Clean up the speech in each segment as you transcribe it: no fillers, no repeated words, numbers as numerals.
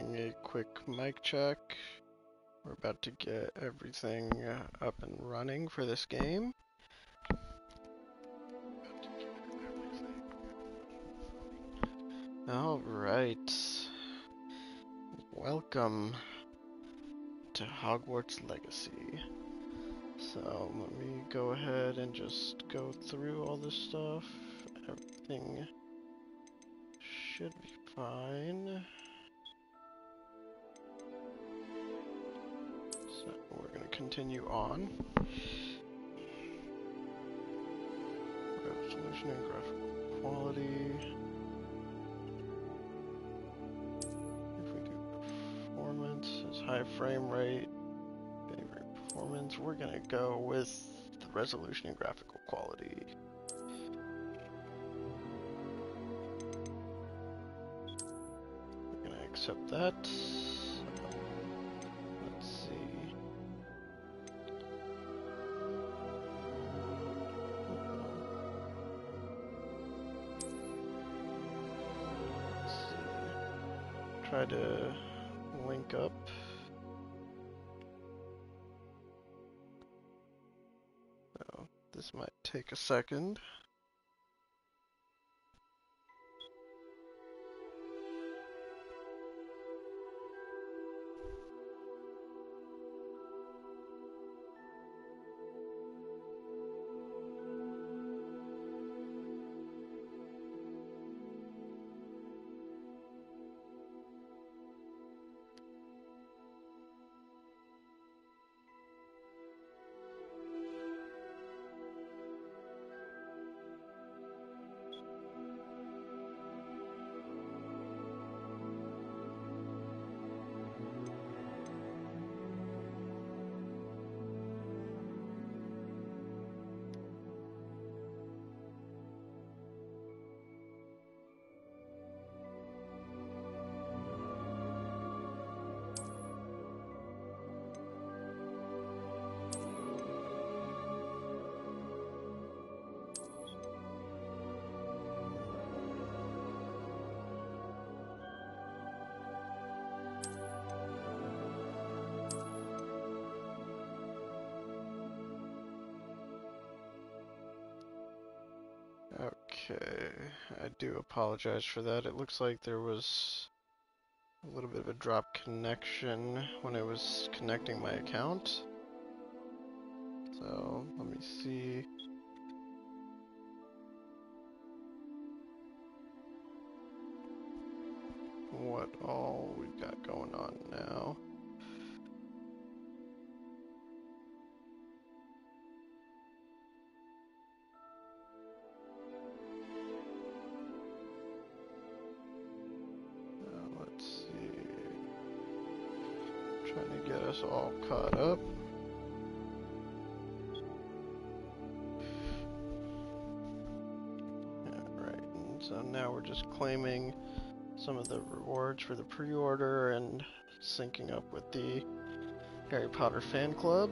doing a quick mic check. We're about to get everything up and running for this game. Alright. Welcome to Hogwarts Legacy. So let me go ahead and just go through all this stuff. Everything should be fine. So we're going to continue on. Resolution and graphical quality. If we do performance, it's high frame rate, favorite performance, we're going to go with the resolution and graphical quality. We're going to accept that. Let's see. Try to link up. So this might take a second. Okay, I do apologize for that. It looks like there was a little bit of a drop connection when I was connecting my account. So, let me see. What all we've got going on now. Let's see. Trying to get us all caught up. Alright, and so now we're just claiming some of the rewards for the pre-order and syncing up with the Harry Potter fan club.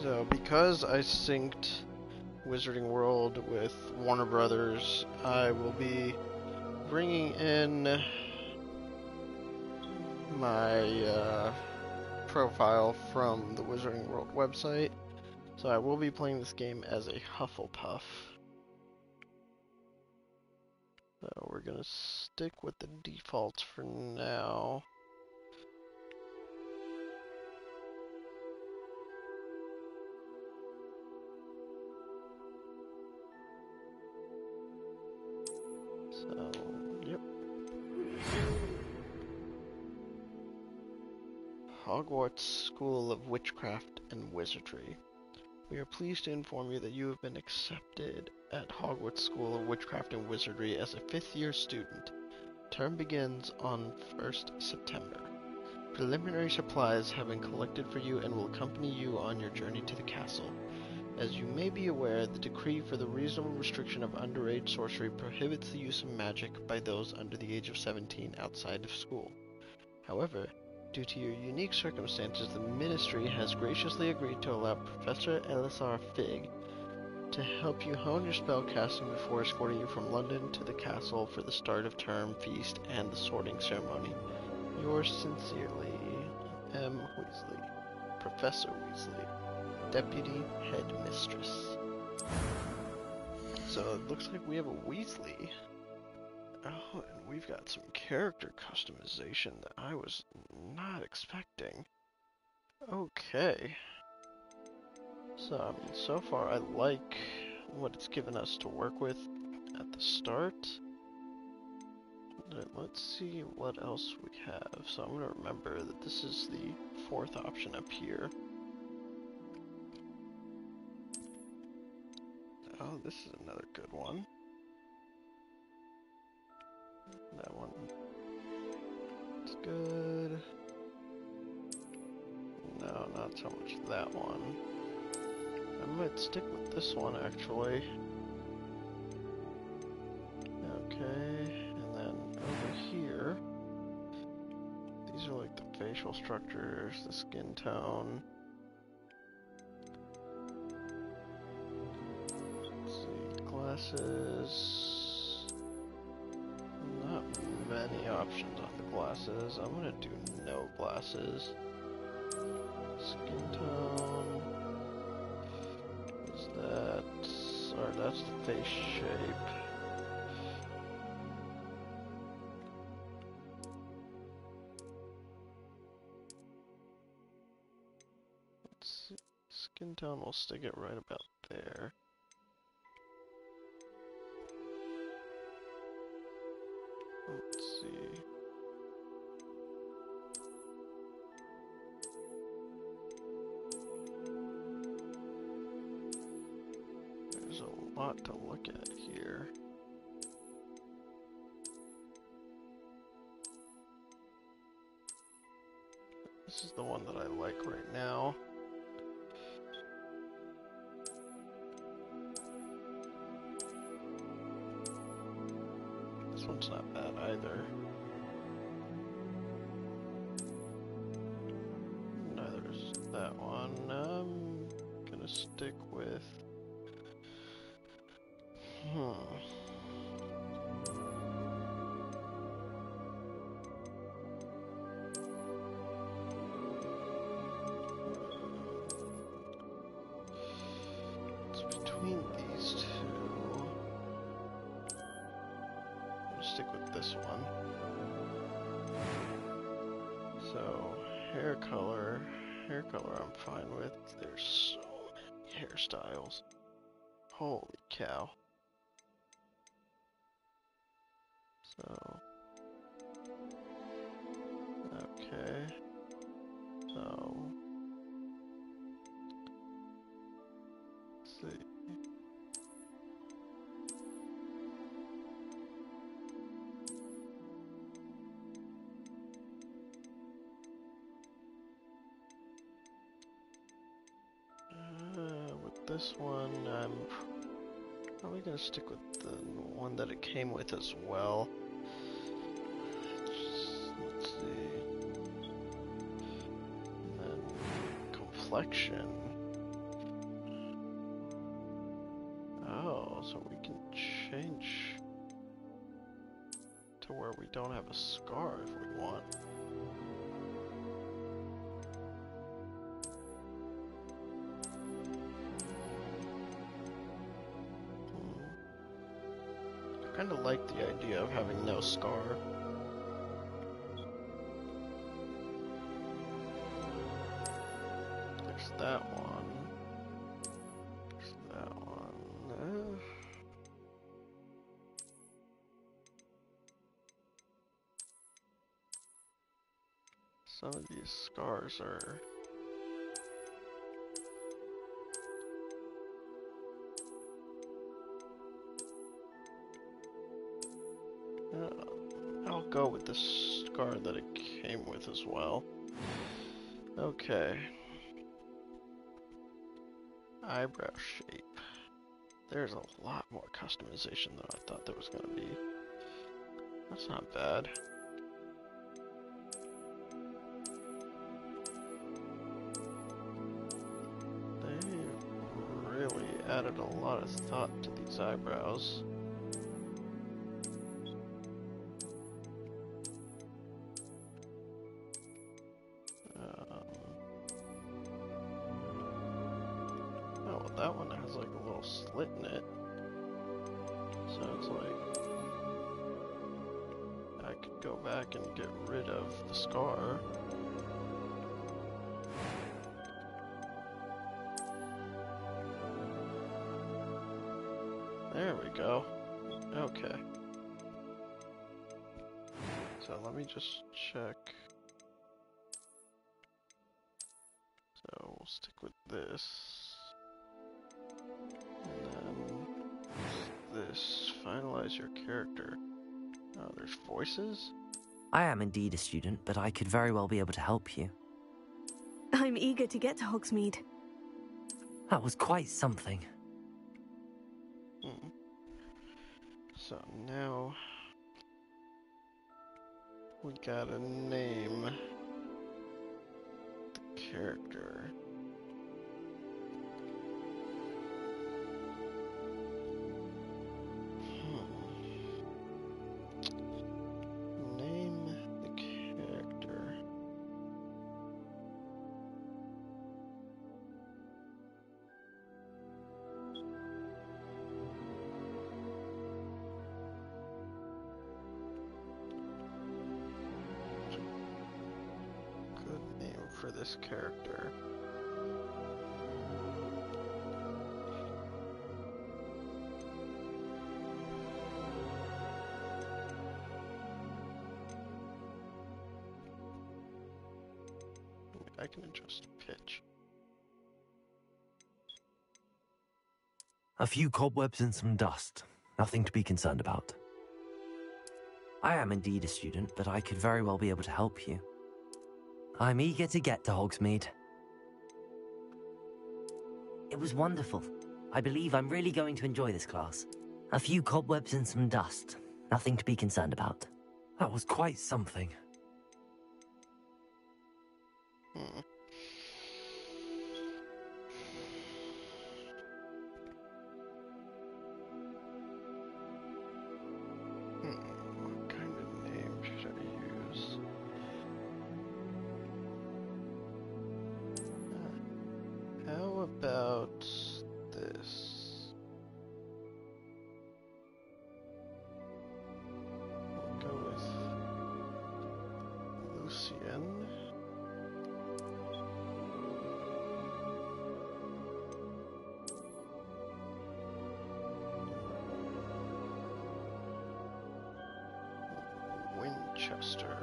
So because I synced Wizarding World with Warner Brothers, I will be bringing in my profile from the Wizarding World website. So I will be playing this game as a Hufflepuff. So we're gonna stick with the defaults for now. So, yep. Hogwarts School of Witchcraft and Wizardry. We are pleased to inform you that you have been accepted at Hogwarts School of Witchcraft and Wizardry as a 5th year student. Term begins on 1st September. Preliminary supplies have been collected for you and will accompany you on your journey to the castle. As you may be aware, the decree for the reasonable restriction of underage sorcery prohibits the use of magic by those under the age of 17 outside of school. However, due to your unique circumstances, the Ministry has graciously agreed to allow Professor Elisar Fig to help you hone your spellcasting before escorting you from London to the castle for the start of term feast and the sorting ceremony. Yours sincerely, M. Weasley, Professor Weasley, Deputy Headmistress. So it looks like we have a Weasley. Oh, and we've got some character customization that I was not expecting. Okay. So, I mean, so far I like what it's given us to work with at the start. Let's see what else we have. So I'm going to remember that this is the fourth option up here. Oh, this is another good one. That one. It's good. No, not so much that one. I might stick with this one, actually. Okay, and then over here, these are like the facial structures, the skin tone. Let's see, glasses. Not many options on the glasses. I'm gonna do no glasses. Skin tone. Is that... Sorry, that's the face shape. Let's see. Skin tone, we'll stick it right about there. Let's see. There's a lot to look at here. This is the one that I like right now. This one's not bad either. Neither is that one. I'm gonna stick with... It's between these two. I'll stick with this one. So, hair color I'm fine with. There's so many hairstyles. Holy cow. So, okay. So, let's see. With this one, I'm probably gonna stick with the one that it came with as well. Let's see. And then complexion. Oh, so we can change to where we don't have a scar if we want. I kind of like the idea of having no scar. There's that one. There's that one. Some of these scars are... I'll go with the scar that it came with as well. Okay. Eyebrow shape. There's a lot more customization than I thought there was going to be. That's not bad. They really added a lot of thought to these eyebrows. Oh, well, that one has like a little slit in it. So it's like I could go back and get rid of the scar. There we go. Okay. So let me just check. So we'll stick with this. And then this. Finalize your character. Oh, there's voices? I am indeed a student, but I could very well be able to help you. I'm eager to get to Hogsmeade. That was quite something. So now we gotta name the character. Name the character. Good name for this character. I can adjust pitch. A few cobwebs and some dust. Nothing to be concerned about. I am indeed a student, but I could very well be able to help you. I'm eager to get to Hogsmeade. It was wonderful. I believe I'm really going to enjoy this class. A few cobwebs and some dust. Nothing to be concerned about. That was quite something. What kind of name should I use? How about this? We'll go with Lucien. Winchester.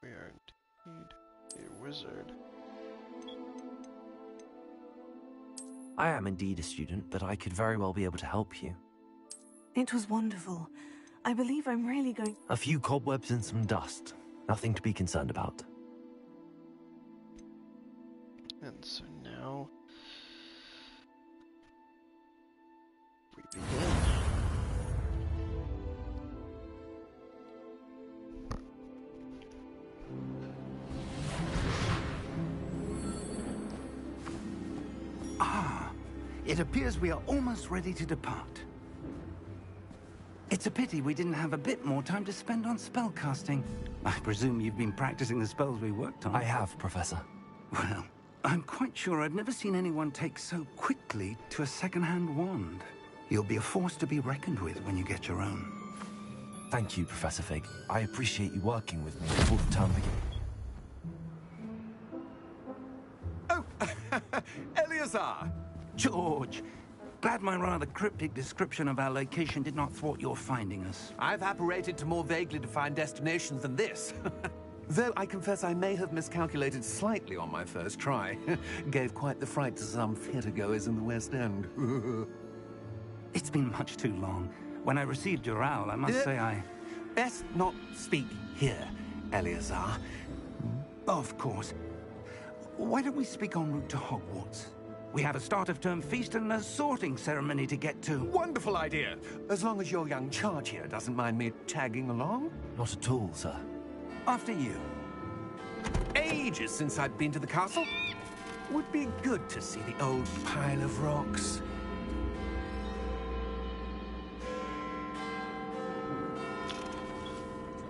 We are indeed a wizard. I am indeed a student, but I could very well be able to help you. It was wonderful. I believe I'm really going... A few cobwebs and some dust. Nothing to be concerned about. And so now we begin. It appears we are almost ready to depart. It's a pity we didn't have a bit more time to spend on spellcasting. I presume you've been practicing the spells we worked on. I have, Professor. Well, I'm quite sure I've never seen anyone take so quickly to a second-hand wand. You'll be a force to be reckoned with when you get your own. Thank you, Professor Fig. I appreciate you working with me before the term begins. Oh, Eleazar! George! Glad my rather cryptic description of our location did not thwart your finding us. I've apparated to more vaguely defined destinations than this. Though I confess I may have miscalculated slightly on my first try. Gave quite the fright to some theatre-goers in the West End. It's been much too long. When I received your owl, I must say I... Best not speak here, Eleazar. Of course. Why don't we speak en route to Hogwarts? We have a start-of-term feast and a sorting ceremony to get to. Wonderful idea. As long as your young charge here doesn't mind me tagging along. Not at all, sir. After you. Ages since I've been to the castle. Would be good to see the old pile of rocks.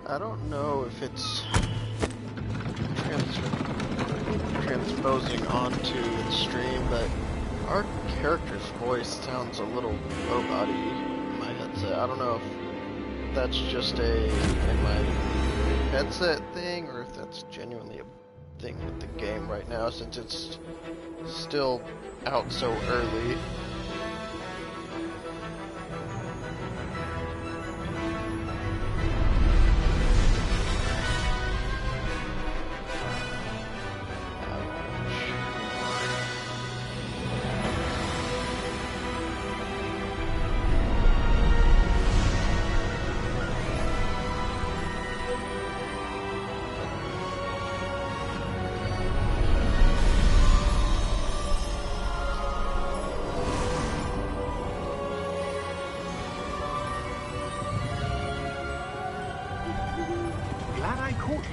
I don't know if it's transposing onto the stream, but our character's voice sounds a little robot-y in my headset. I don't know if that's just in my headset thing, or if that's genuinely a thing with the game right now, since it's still out so early.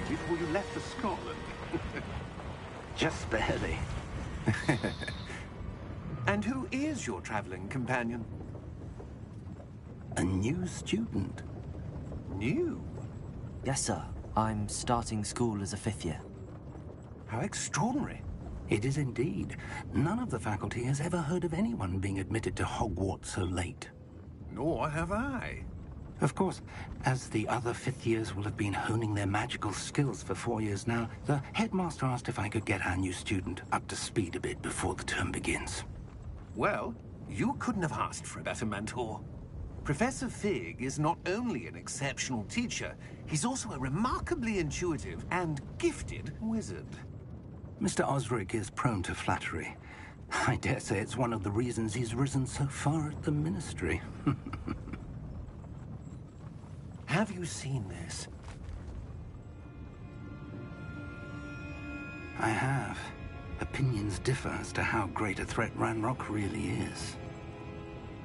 Before you left for Scotland. Just barely. And who is your traveling companion? A new student. New? Yes, sir. I'm starting school as a 5th year. How extraordinary. It is indeed. None of the faculty has ever heard of anyone being admitted to Hogwarts so late. Nor have I. Of course, as the other 5th years will have been honing their magical skills for 4 years now, the headmaster asked if I could get our new student up to speed a bit before the term begins. Well, you couldn't have asked for a better mentor. Professor Fig is not only an exceptional teacher, he's also a remarkably intuitive and gifted wizard. Mr. Osric is prone to flattery. I dare say it's one of the reasons he's risen so far at the Ministry. Have you seen this? I have. Opinions differ as to how great a threat Ranrock really is.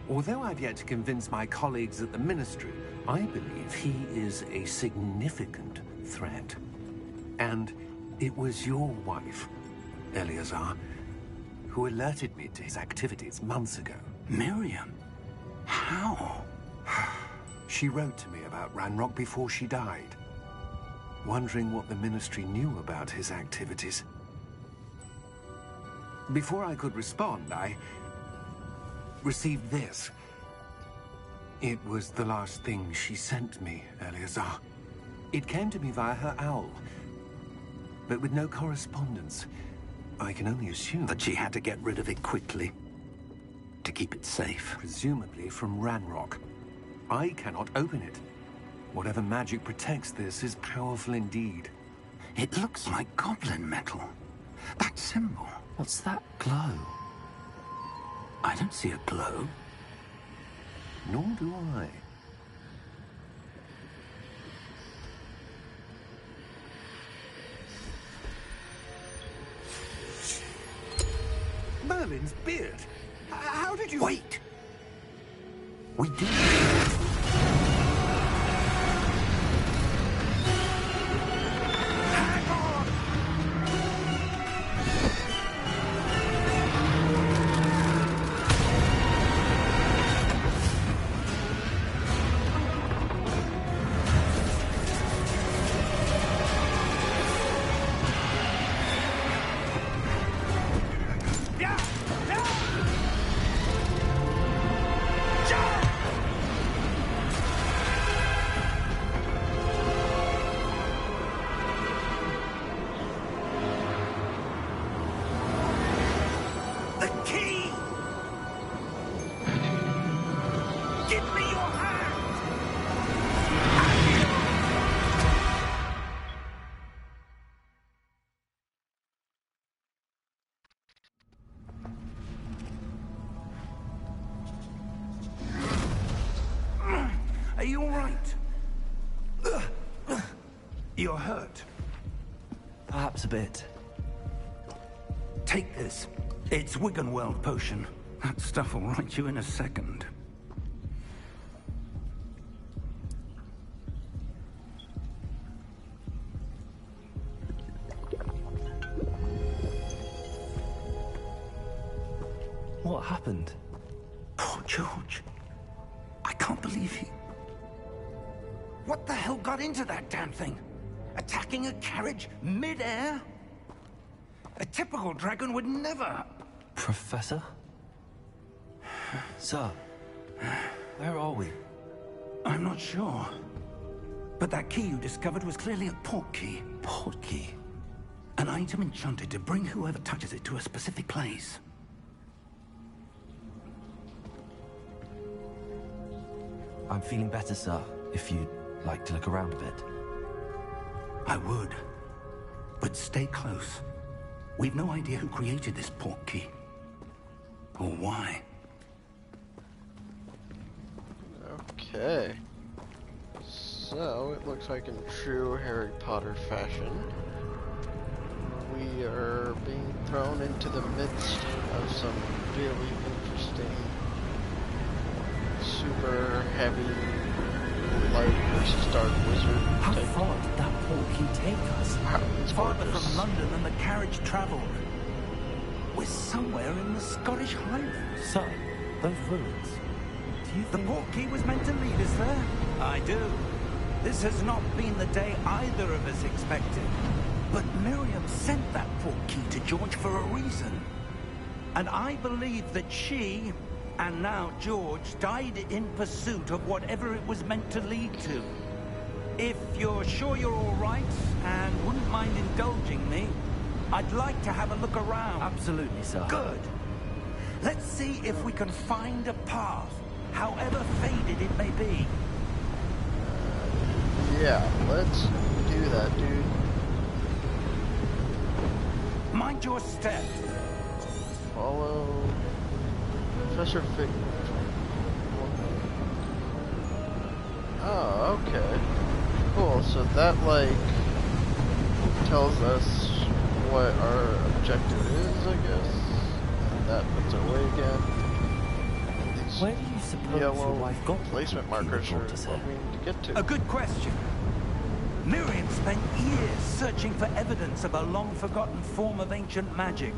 Although I've yet to convince my colleagues at the Ministry, I believe he is a significant threat. And it was your wife, Eleazar, who alerted me to his activities months ago. Miriam? How? She wrote to me about Ranrock before she died, wondering what the Ministry knew about his activities. Before I could respond, I received this. It was the last thing she sent me, Eleazar. It came to me via her owl, but with no correspondence. I can only assume that she had to get rid of it quickly, to keep it safe. Presumably from Ranrock. I cannot open it. Whatever magic protects this is powerful indeed. It looks like goblin metal. That symbol. What's that glow? I don't see a glow. Nor do I. Merlin's beard. How did you... Wait! We did. Are you all right? You're hurt. Perhaps a bit. Take this. It's Wiggenweld potion. That stuff will right you in a second. What happened? Poor George. I can't believe he... What the hell got into that damn thing? Attacking a carriage mid-air? A typical dragon would never... Professor? Sir, where are we? I'm not sure. But that key you discovered was clearly a port key. Port key? An item enchanted to bring whoever touches it to a specific place. I'm feeling better, sir, if you'd like to look around a bit. I would. But stay close. We've no idea who created this port key. Or why. Okay. So, it looks like in true Harry Potter fashion, we are being thrown into the midst of some really interesting, super heavy light versus dark wizard How type. far did that port key take us? Wow, it's Farther gorgeous. from London than the carriage traveled. We're somewhere in the Scottish Highlands. Sir, those ruins. Do you The think... port key was meant to lead us there? I do. This has not been the day either of us expected. But Miriam sent that port key to George for a reason. And I believe that she, and now George, died in pursuit of whatever it was meant to lead to. If you're sure you're all right, and wouldn't mind indulging me, I'd like to have a look around. Absolutely, sir. Good. Let's see if we can find a path, however faded it may be. Yeah, let's do that, dude. Mind your step. Follow Professor Fig. Oh, okay. Cool, so that, like, tells us what our objective is, I guess. And that puts it away again. And these Where do you suppose your yellow wife got the placement port key that markers are brought us what here? we need to get to. A good question. Miriam spent years searching for evidence of a long-forgotten form of ancient magic.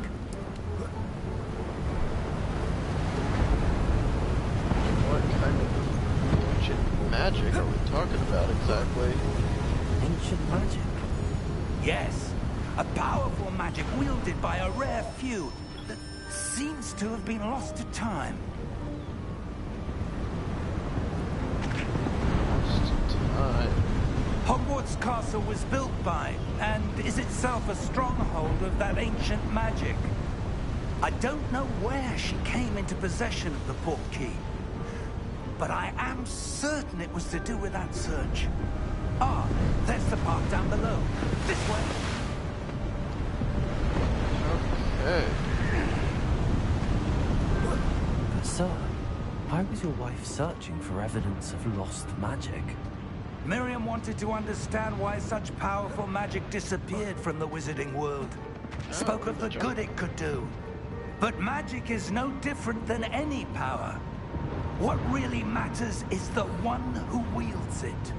What kind of ancient magic are we talking about exactly? Ancient magic? Yes, a powerful magic wielded by a rare few that seems to have been lost to time. Lost time. Hogwarts Castle was built by, and is itself a stronghold of that ancient magic. I don't know where she came into possession of the port key, but I am certain it was to do with that search. Ah, there's the path down below. This way. Okay. But sir, why was your wife searching for evidence of lost magic? Miriam wanted to understand why such powerful magic disappeared from the wizarding world. Spoke of the good it could do. But magic is no different than any power. What really matters is the one who wields it.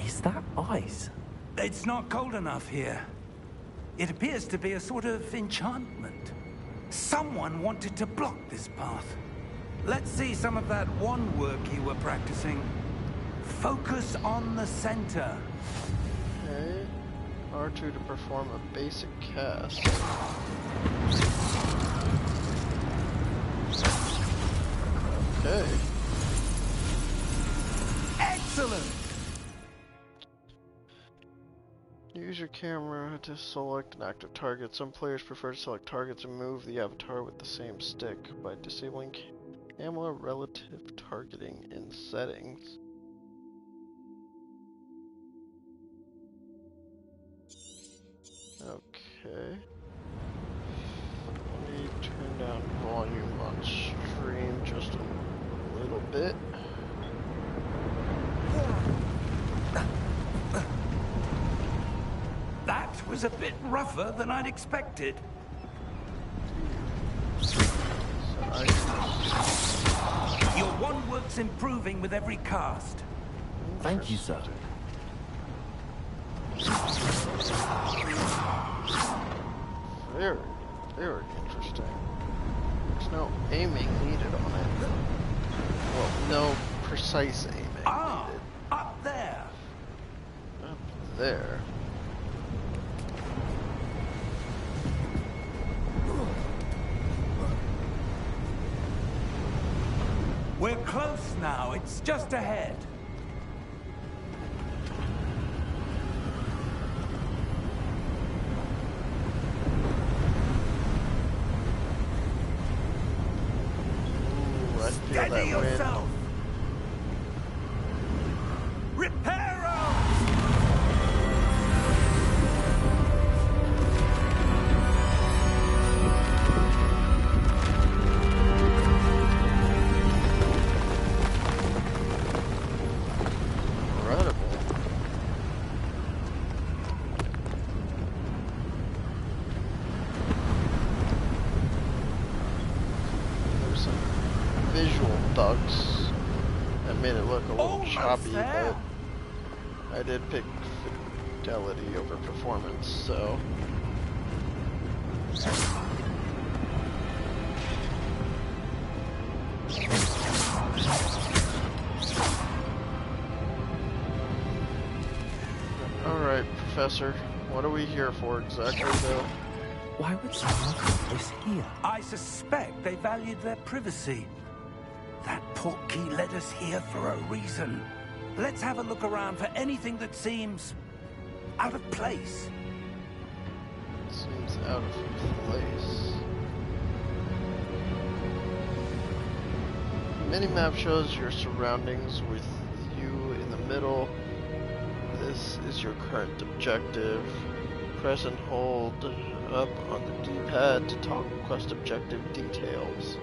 Is that ice? It's not cold enough here. It appears to be a sort of enchantment. Someone wanted to block this path. Let's see some of that wand work you were practicing. Focus on the center. Okay. R2 to perform a basic cast. Okay. Excellent! Use your camera to select an active target. Some players prefer to select targets and move the avatar with the same stick by disabling camera relative targeting in settings. Okay. Let me turn down volume on stream just a little bit. That was a bit rougher than I'd expected. Your wand work's improving with every cast. Thank you, sir. Very, very interesting. There's no aiming needed on it. Well, no precise aiming needed. Up there. Up there. We're close now. It's just ahead. Ooh, I feel Steady that yourself. Reparo! Incredible. There's some visual bugs that made it look a little Almost choppy, there. but I did pick fidelity over performance, so. Alright, Professor, what are we here for exactly, though? Why would someone put this here? I suspect they valued their privacy. That portkey led us here for a reason. Let's have a look around for anything that seems out of place. Seems out of place. Minimap shows your surroundings with you in the middle. This is your current objective. Press and hold up on the D-pad to toggle quest objective details.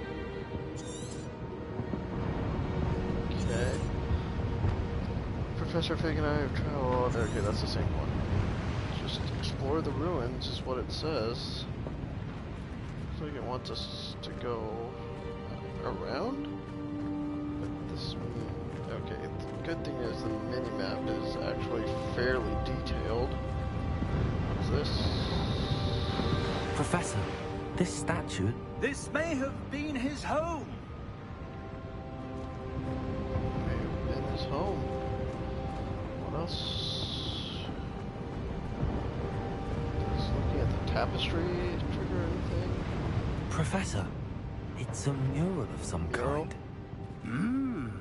Okay. Professor Fig and I have traveled. Okay, that's the same one. Just explore the ruins is what it says. Looks like it wants us to go around? But this one, okay, the good thing is the minimap is actually fairly detailed. What's this? Professor, this statue... This may have been his home. May have been his home. What else? Just looking at the tapestry trigger anything? Professor, it's a mural of some Mural? kind.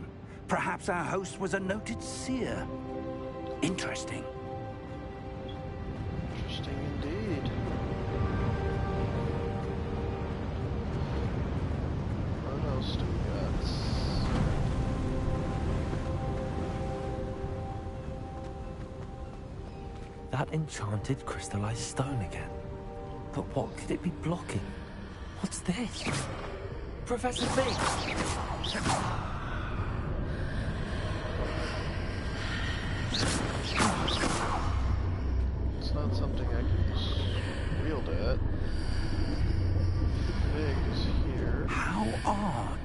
Perhaps our host was a noted seer. Interesting. Interesting indeed. What else do we got? That enchanted crystallized stone again. But what could it be blocking? What's this? Professor Fig! It's not something I can just wield at. Big is here. How odd.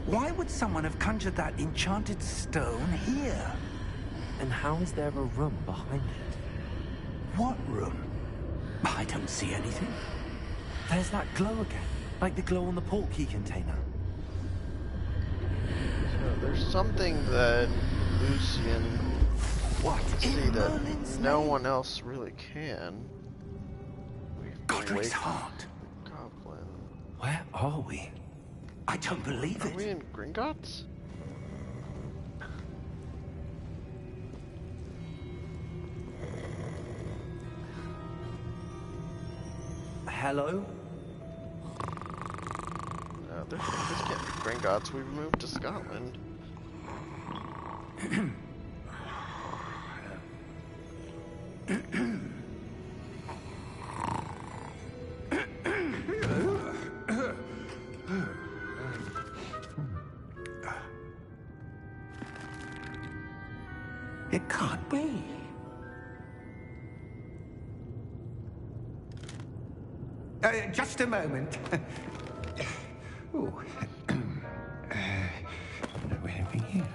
Why would someone have conjured that enchanted stone here? And how is there a room behind it? What room? I don't see anything. There's that glow again, like the glow on the portkey container. So there's something that Lucian What can see in that Merlin's no name? one else really can. We've been Godric's waiting- heart. Goblin. Where are we? I don't believe Are it. we in Gringotts? Hello? No, this can't be Gringotts. We've moved to Scotland. It can't be. Just a moment. Ooh. Where are we here?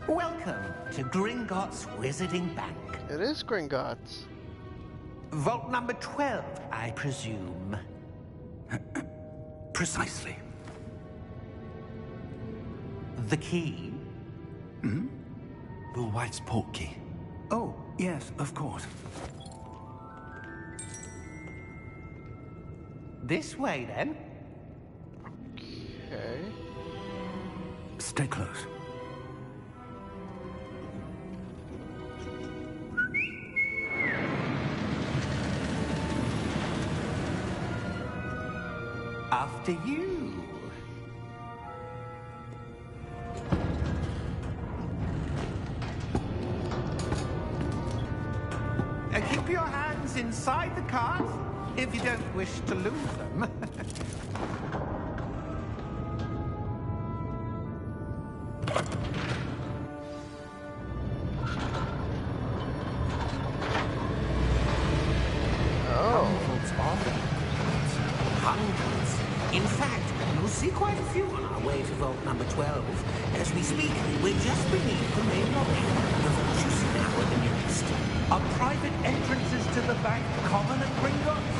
Welcome to Gringotts Wizarding Bank. It is Gringotts. Vault number 12, I presume. Precisely. The key? Will White's portkey. Oh, yes, of course. This way, then. Okay. Stay close. After you. Keep your hands inside the cart if you don't wish to lose them. Hundreds. In fact, you'll see quite a few on our way to vault number 12. As we speak, we're just beneath the main lobby. The vaults you see now are the nearest. Are private entrances to the bank common at Gringotts?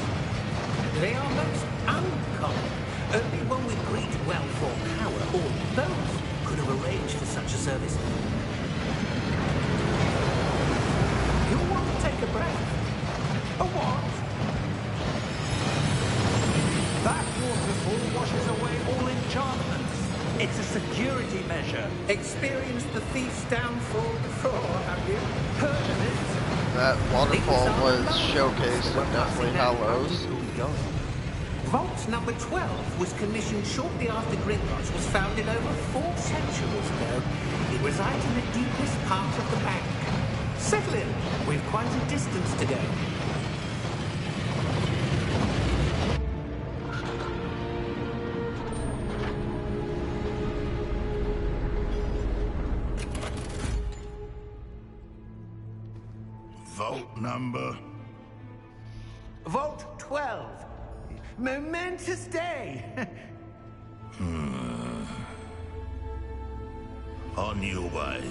They are most uncommon. Only one with great wealth or power, or both, could have arranged for such a service. You'll want to take a breath. A what? That waterfall washes away all enchantments. It's a security measure. Experienced the thief's downfall before, have you? Heard of it? That waterfall was showcased in Deathly Hallows. Vault number 12 was commissioned shortly after Gringotts was founded over 4 centuries ago. It resides in the deepest part of the bank. Settle in. We've quite a distance to go. Vault number? Vault 12. Momentous day. On your way.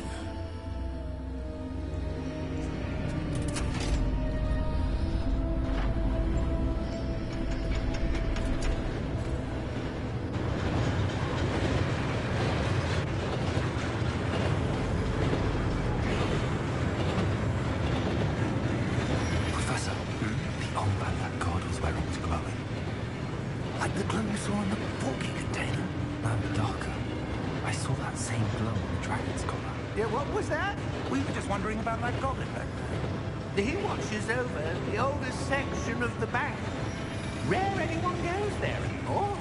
Professor, the old man that god was where it was glowing. Like the glow you saw in the portkey container. No, darker. I saw that same glow on the dragon's collar. Yeah, what was that? We were just wondering about that goblin back there. He watches over the oldest section of the bank. Rare anyone goes there anymore.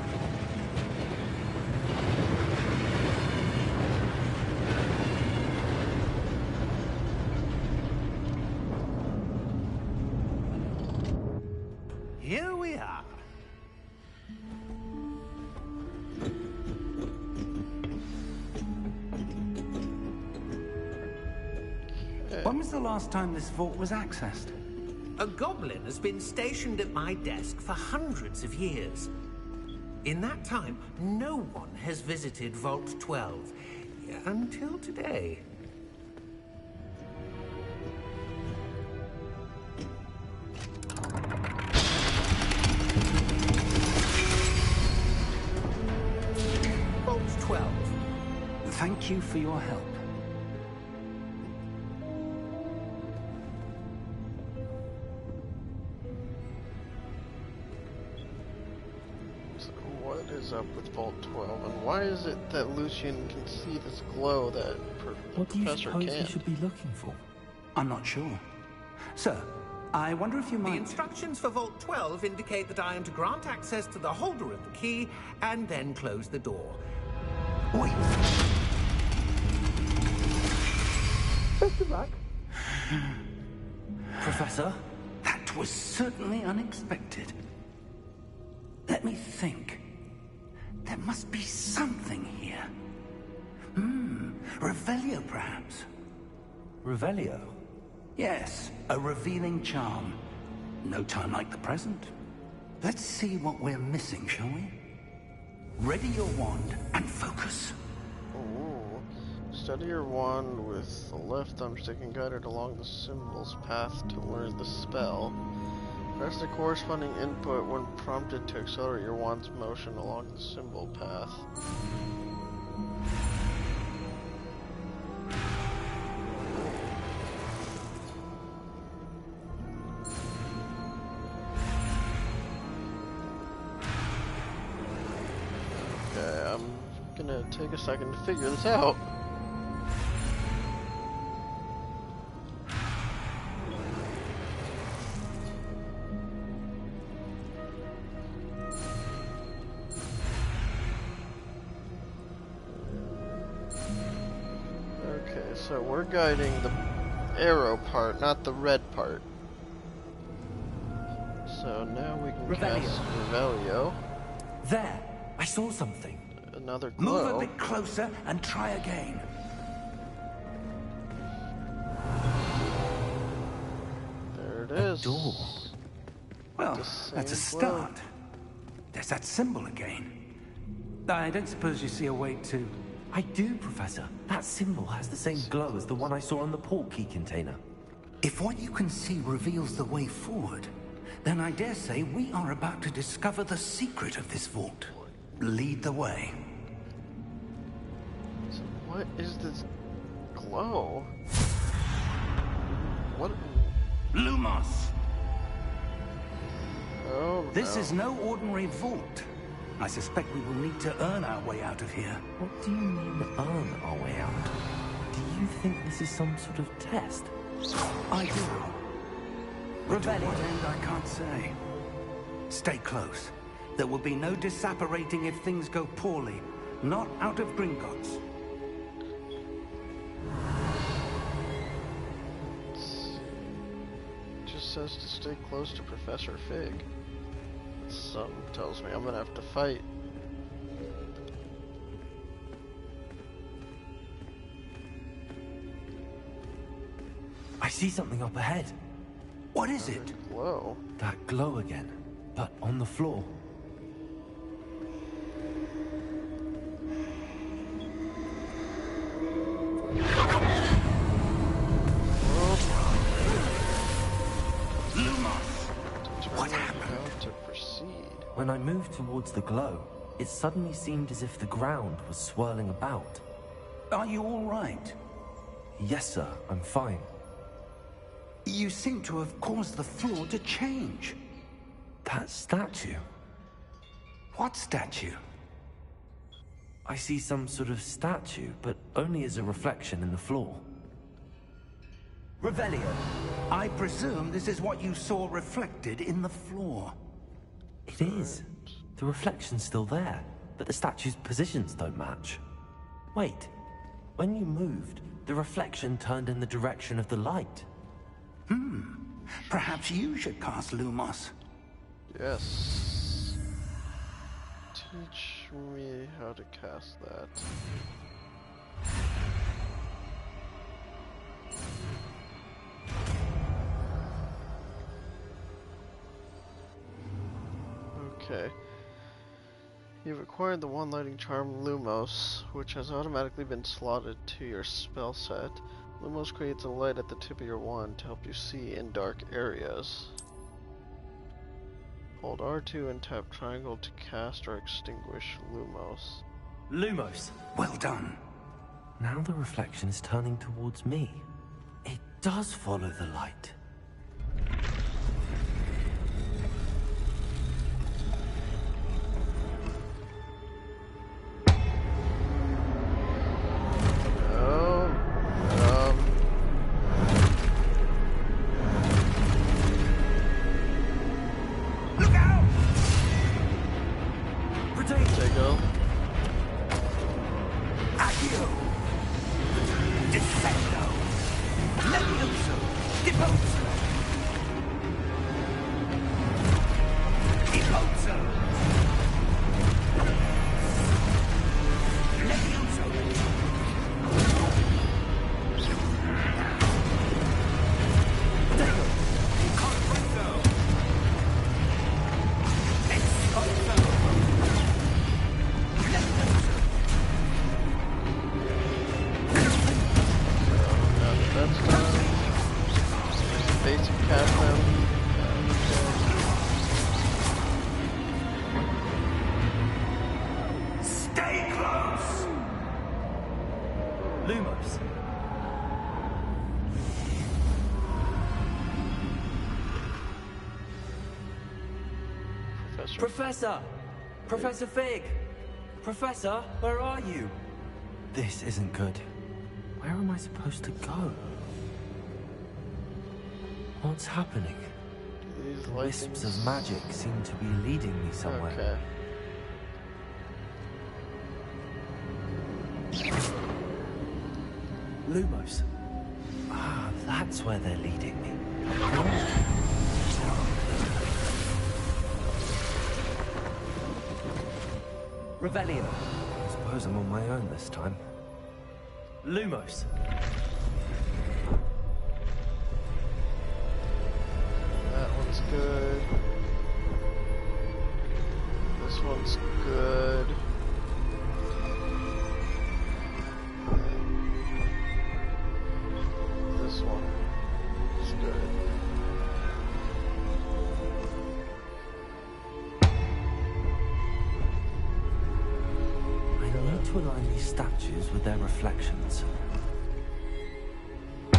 Here we are. When was the last time this vault was accessed? A goblin has been stationed at my desk for hundreds of years. In that time, no one has visited Vault 12 until today. Vault 12. Thank you for your help. What is up with Vault 12, and why is it that Lucian can see this glow that What do you Professor suppose we can't? should be looking for? I'm not sure. Sir, I wonder if you The might... instructions for Vault 12 indicate that I am to grant access to the holder of the key and then close the door. Wait. Best of luck. Professor, that was certainly unexpected. Let me think. There must be something here. Revelio, perhaps. Revelio? Yes, a revealing charm. No time like the present. Let's see what we're missing, shall we? Ready your wand and focus. Ooh. Steady your wand with the left thumbstick and guide it along the symbol's path to learn the spell. Press the corresponding input when prompted to accelerate your wand's motion along the symbol path. Okay, I'm gonna take a second to figure this out. So we're guiding the arrow part, not the red part. So now we can cast Revelio. There! I saw something. Another glow. Move a bit closer and try again. There it is. A door. Well, The that's a same glow. start. There's that symbol again. I don't suppose you see a way to... I do, Professor. That symbol has the same glow as the one I saw on the portkey container. If what you can see reveals the way forward, then I dare say we are about to discover the secret of this vault. Lead the way. So what is this glow? What? Lumos! Oh, This no. is no ordinary vault. I suspect we will need to earn our way out of here. What do you mean, earn our way out? Do you think this is some sort of test? I do. But to what end, I can't say. Stay close. There will be no disapparating if things go poorly. Not out of Gringotts. It just says to stay close to Professor Fig. Something tells me I'm gonna have to fight. I see something up ahead. What is it? Glow. That glow again, but on the floor. What happened? How to proceed. When I moved towards the glow, it suddenly seemed as if the ground was swirling about. Are you all right? Yes, sir, I'm fine. You seem to have caused the floor to change. That statue. What statue? I see some sort of statue, but only as a reflection in the floor. Revelio. I presume this is what you saw reflected in the floor. It is. The reflection's still there, but the statue's positions don't match. Wait, when you moved, the reflection turned in the direction of the light. Perhaps you should cast Lumos. Yes. Teach me how to cast that. Okay. You've acquired the one lighting charm Lumos, which has automatically been slotted to your spell set. Lumos creates a light at the tip of your wand to help you see in dark areas. Hold R2 and tap triangle to cast or extinguish Lumos. Lumos! Well done. Now the reflection is turning towards me. It does follow the light. Go. Accio! Defendo! Levioso! Devoto! Lumos. Professor! Professor Fig! Professor, where are you? This isn't good. Where am I supposed to go? What's happening? These The wisps of magic seem to be leading me somewhere. Okay. Lumos. Ah, that's where they're leading me. Revelio. I suppose I'm on my own this time. Lumos. That one's good. This one's good. This one is good. I need to align these statues with their reflections. I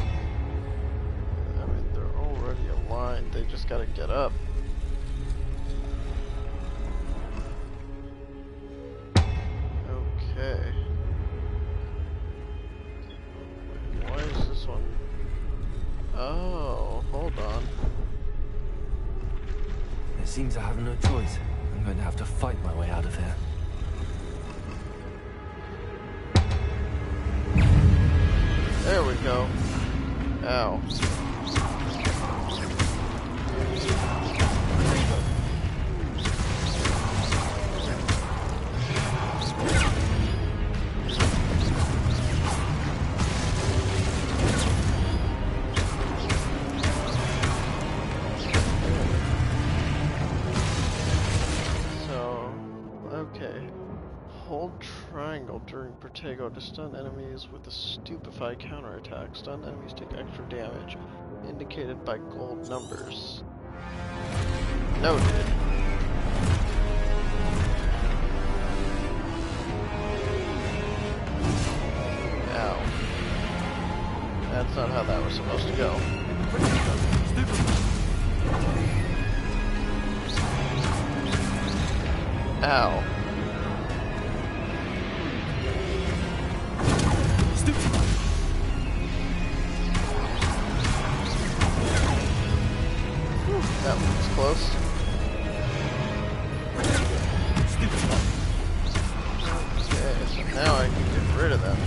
mean, they're already aligned. They just gotta get up. Okay. Why is this one? Oh, hold on. It seems I have no choice. I'm going to have to fight my way out of here. There we go. Ow. So, okay. Hold triangle during Protego to stun enemies with a stupefy counterattack. Stun enemies take extra damage, indicated by gold numbers. Noted. Ow. That's not how that was supposed to go. Ow. That one's close. Okay, so now I can get rid of them.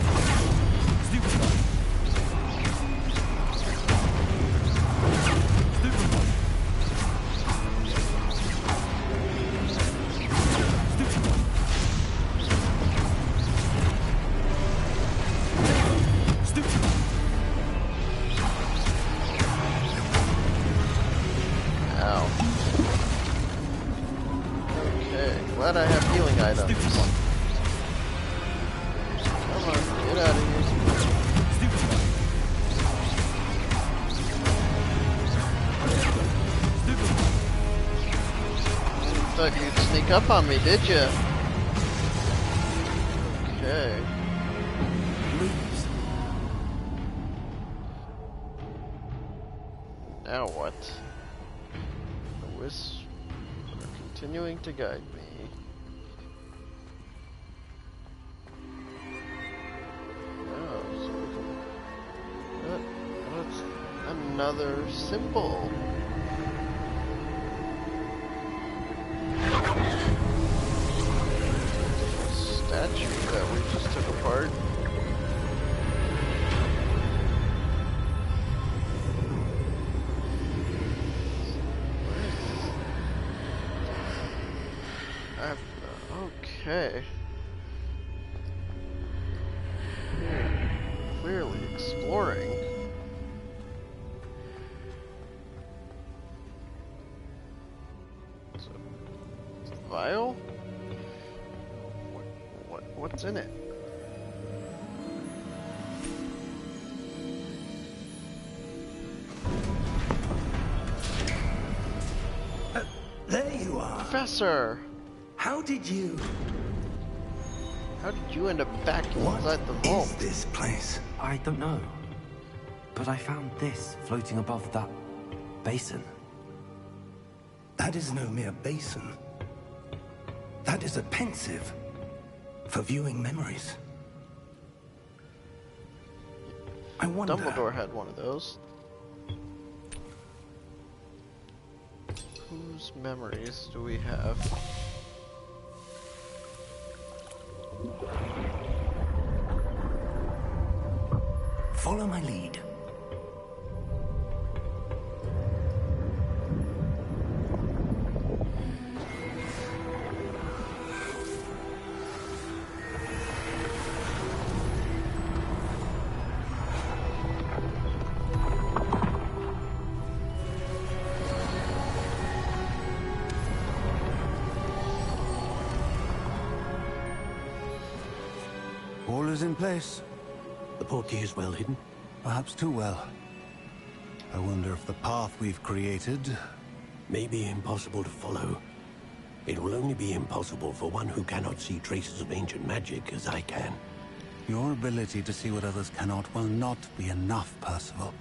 Ow. Okay, glad I have healing items. Come on, get out of here. Thought you'd sneak up on me, did you? Okay. Now what? The wisps are continuing to guide me. Oh, so we can... What's another symbol? Statue that we just took apart. Okay. Clearly exploring. So, vial? What's in it? There you are. Professor! How did you How did you end up back What inside the is vault? this place? I don't know. But I found this floating above that basin. That is no mere basin. That is a pensive for viewing memories. I wonder... Dumbledore had one of those. Whose memories do we have? Follow my lead. All is in place. The portkey is well hidden. Perhaps too well. I wonder if the path we've created... May be impossible to follow. It will only be impossible for one who cannot see traces of ancient magic as I can. Your ability to see what others cannot will not be enough, Percival.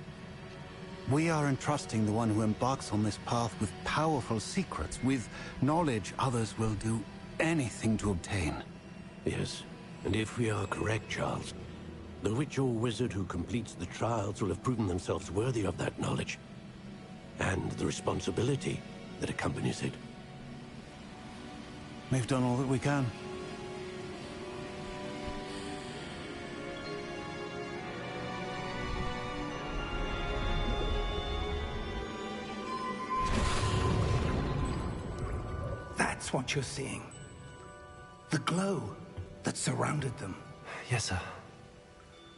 We are entrusting the one who embarks on this path with powerful secrets, with knowledge others will do anything to obtain. Yes, and if we are correct, Charles, the witch or wizard who completes the trials will have proven themselves worthy of that knowledge, and the responsibility that accompanies it. We've done all that we can. That's what you're seeing. The glow that surrounded them. Yes, sir.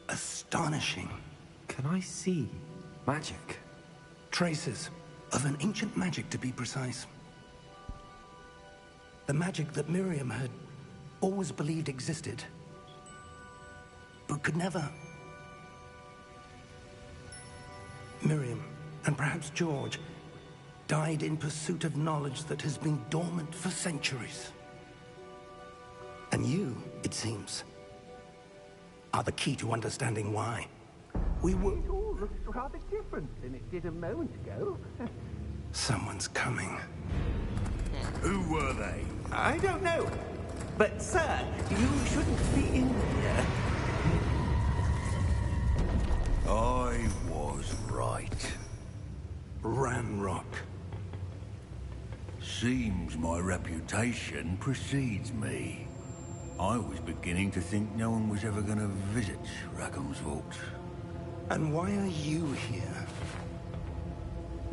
Astonishing. Can I see magic? Traces of an ancient magic, to be precise. The magic that Miriam had always believed existed, but could never. Miriam, and perhaps George, died in pursuit of knowledge that has been dormant for centuries. And you, it seems, are the key to understanding why. We were... It all looks rather different than it did a moment ago. Someone's coming. Who were they? I don't know. But, sir, you shouldn't be in here. I was right. Ramrock. Seems my reputation precedes me. I was beginning to think no one was ever going to visit Rackham's vault. And why are you here?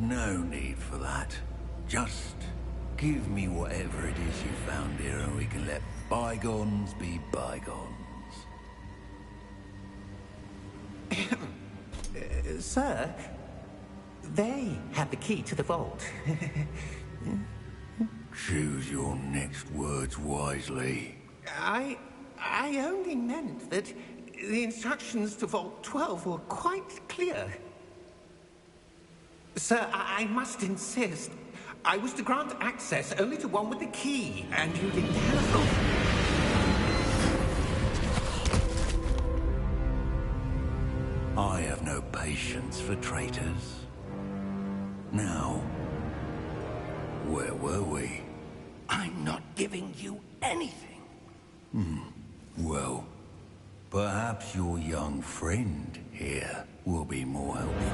No need for that. Just give me whatever it is you found here and we can let bygones be bygones. Sir, they have the key to the vault. Choose your next words wisely. I only meant that the instructions to Vault 12 were quite clear. Sir, I must insist. I was to grant access only to one with the key, and you didn't have... I have no patience for traitors. Now, where were we? I'm not giving you anything. Well, perhaps your young friend here will be more helpful.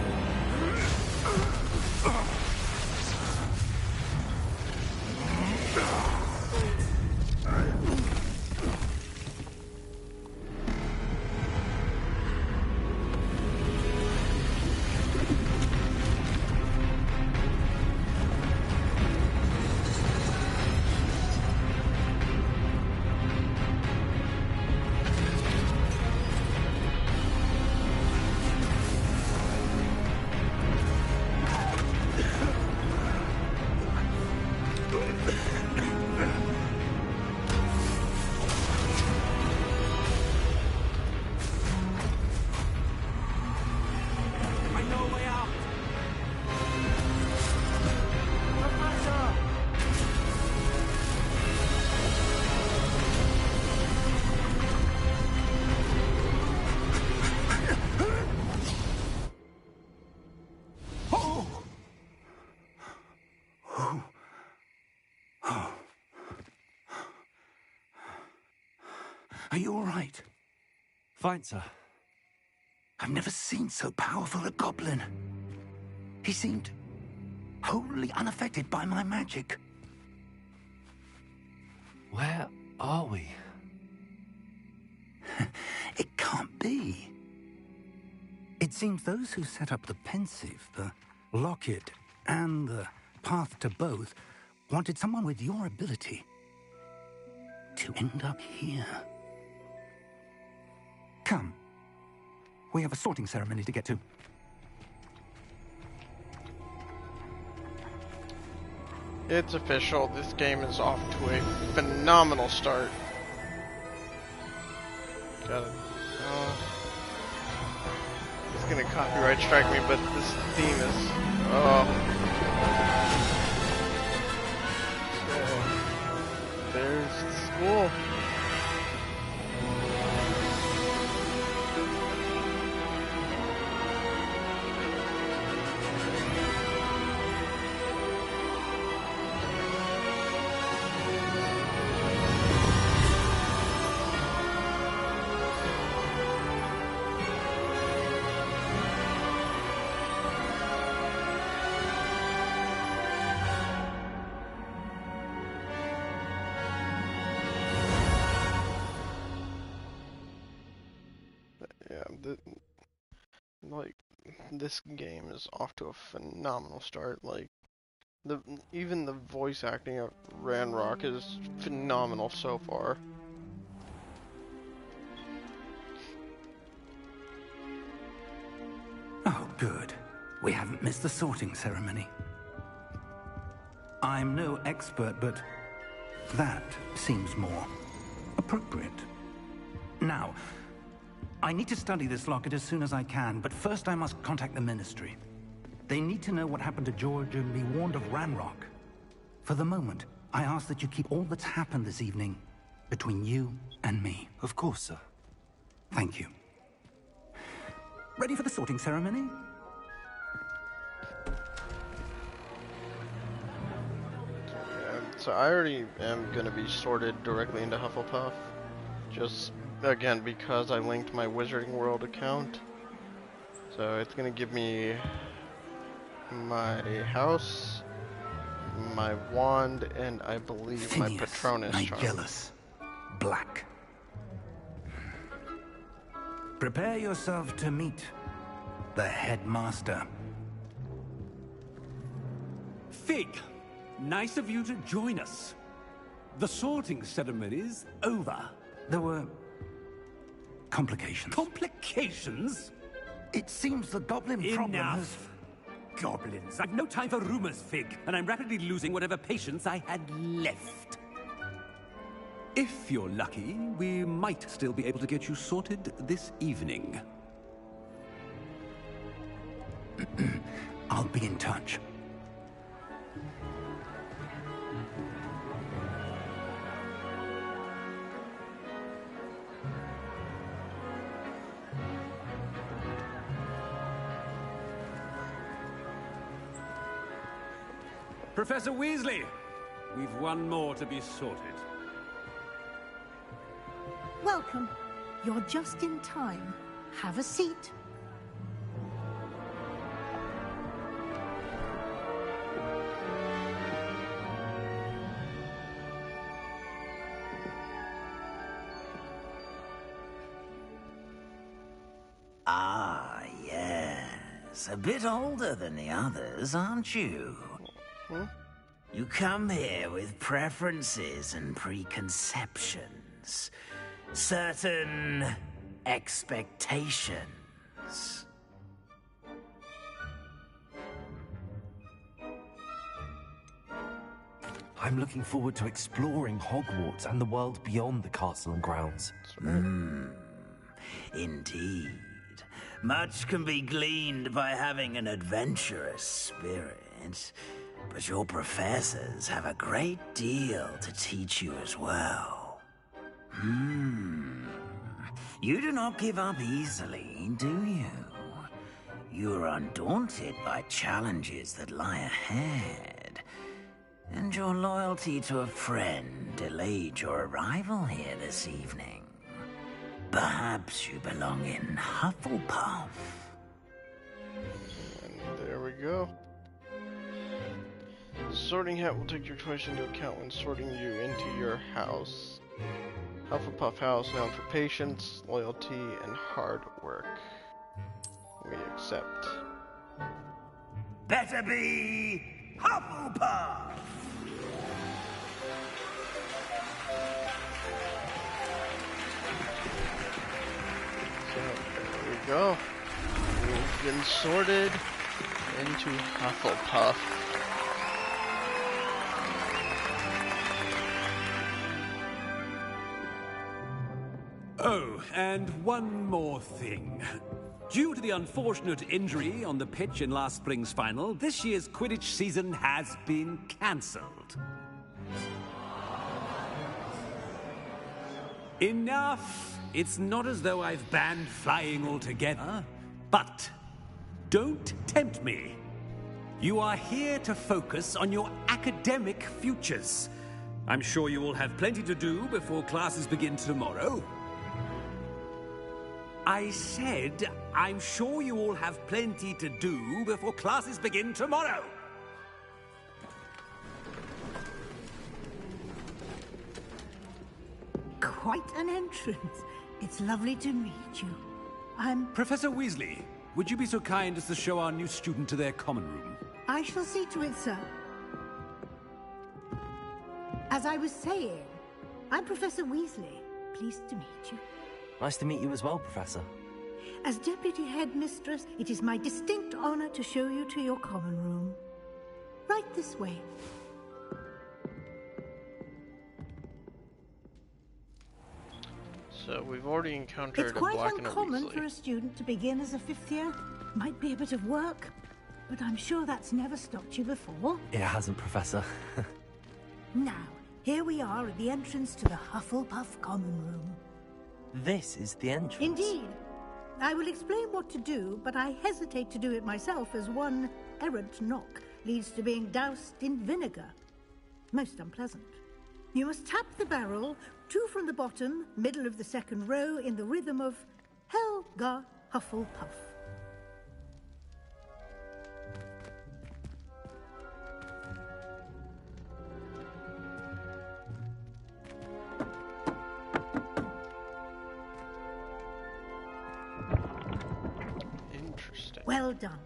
Are you all right? Fine, sir. I've never seen so powerful a goblin. He seemed wholly unaffected by my magic. Where are we? It can't be. It seems those who set up the pensive, the locket, and the path to both wanted someone with your ability to end up here. Come. We have a sorting ceremony to get to. It's official. This game is off to a phenomenal start. Got it. It's gonna copyright strike me, but this theme is. Oh. So, there's the school. Like, this game is off to a phenomenal start. Like, even the voice acting of Ranrock is phenomenal so far. Oh, good. We haven't missed the sorting ceremony. I'm no expert, but that seems more appropriate. Now, I need to study this locket as soon as I can, but first I must contact the Ministry. They need to know what happened to George and be warned of Ranrock. For the moment, I ask that you keep all that's happened this evening between you and me. Of course, sir. Thank you. Ready for the sorting ceremony? So I already am going to be sorted directly into Hufflepuff. Just, again, because I linked my Wizarding World account. So it's going to give me my house, my wand, and I believe Phineas, my Patronus charm. Nigellus, Black. Prepare yourself to meet the headmaster. Fig, nice of you to join us. The sorting ceremony's over. There were complications. Complications? It seems the goblin problem has... Enough. Goblins. I've no time for rumors, Fig, and I'm rapidly losing whatever patience I had left. If you're lucky, we might still be able to get you sorted this evening. I'll be in touch. Professor Weasley, we've one more to be sorted. Welcome. You're just in time. Have a seat. Ah, yes. A bit older than the others, aren't you? You come here with preferences and preconceptions. Certain expectations. I'm looking forward to exploring Hogwarts and the world beyond the castle and grounds. Indeed. Much can be gleaned by having an adventurous spirit, but your professors have a great deal to teach you as well. You do not give up easily, do you? You are undaunted by challenges that lie ahead. And your loyalty to a friend delayed your arrival here this evening. Perhaps you belong in Hufflepuff. And there we go. Sorting hat will take your choice into account when sorting you into your house. Hufflepuff House, known for patience, loyalty, and hard work. We accept. Better be Hufflepuff! So, there we go. We've been sorted into Hufflepuff. Oh, and one more thing. Due to the unfortunate injury on the pitch in last spring's final, this year's Quidditch season has been cancelled. Enough! It's not as though I've banned flying altogether, but don't tempt me. You are here to focus on your academic futures. I'm sure you will have plenty to do before classes begin tomorrow. I said, I'm sure you all have plenty to do before classes begin tomorrow. Quite an entrance. It's lovely to meet you. I'm... Professor Weasley, would you be so kind as to show our new student to their common room? I shall see to it, sir. As I was saying, I'm Professor Weasley. Pleased to meet you. Nice to meet you as well, Professor. As Deputy Headmistress, it is my distinct honor to show you to your common room. Right this way. So we've already encountered It's a quite Black and a uncommon Weasley. for a student to begin as a fifth year. Might be a bit of work, but I'm sure that's never stopped you before. It hasn't, Professor. Now, here we are at the entrance to the Hufflepuff common room. This is the entrance. Indeed. I will explain what to do, but I hesitate to do it myself as one errant knock leads to being doused in vinegar. Most unpleasant. You must tap the barrel, 2 from the bottom, middle of the second row, in the rhythm of Helga Hufflepuff. Interesting. Well done.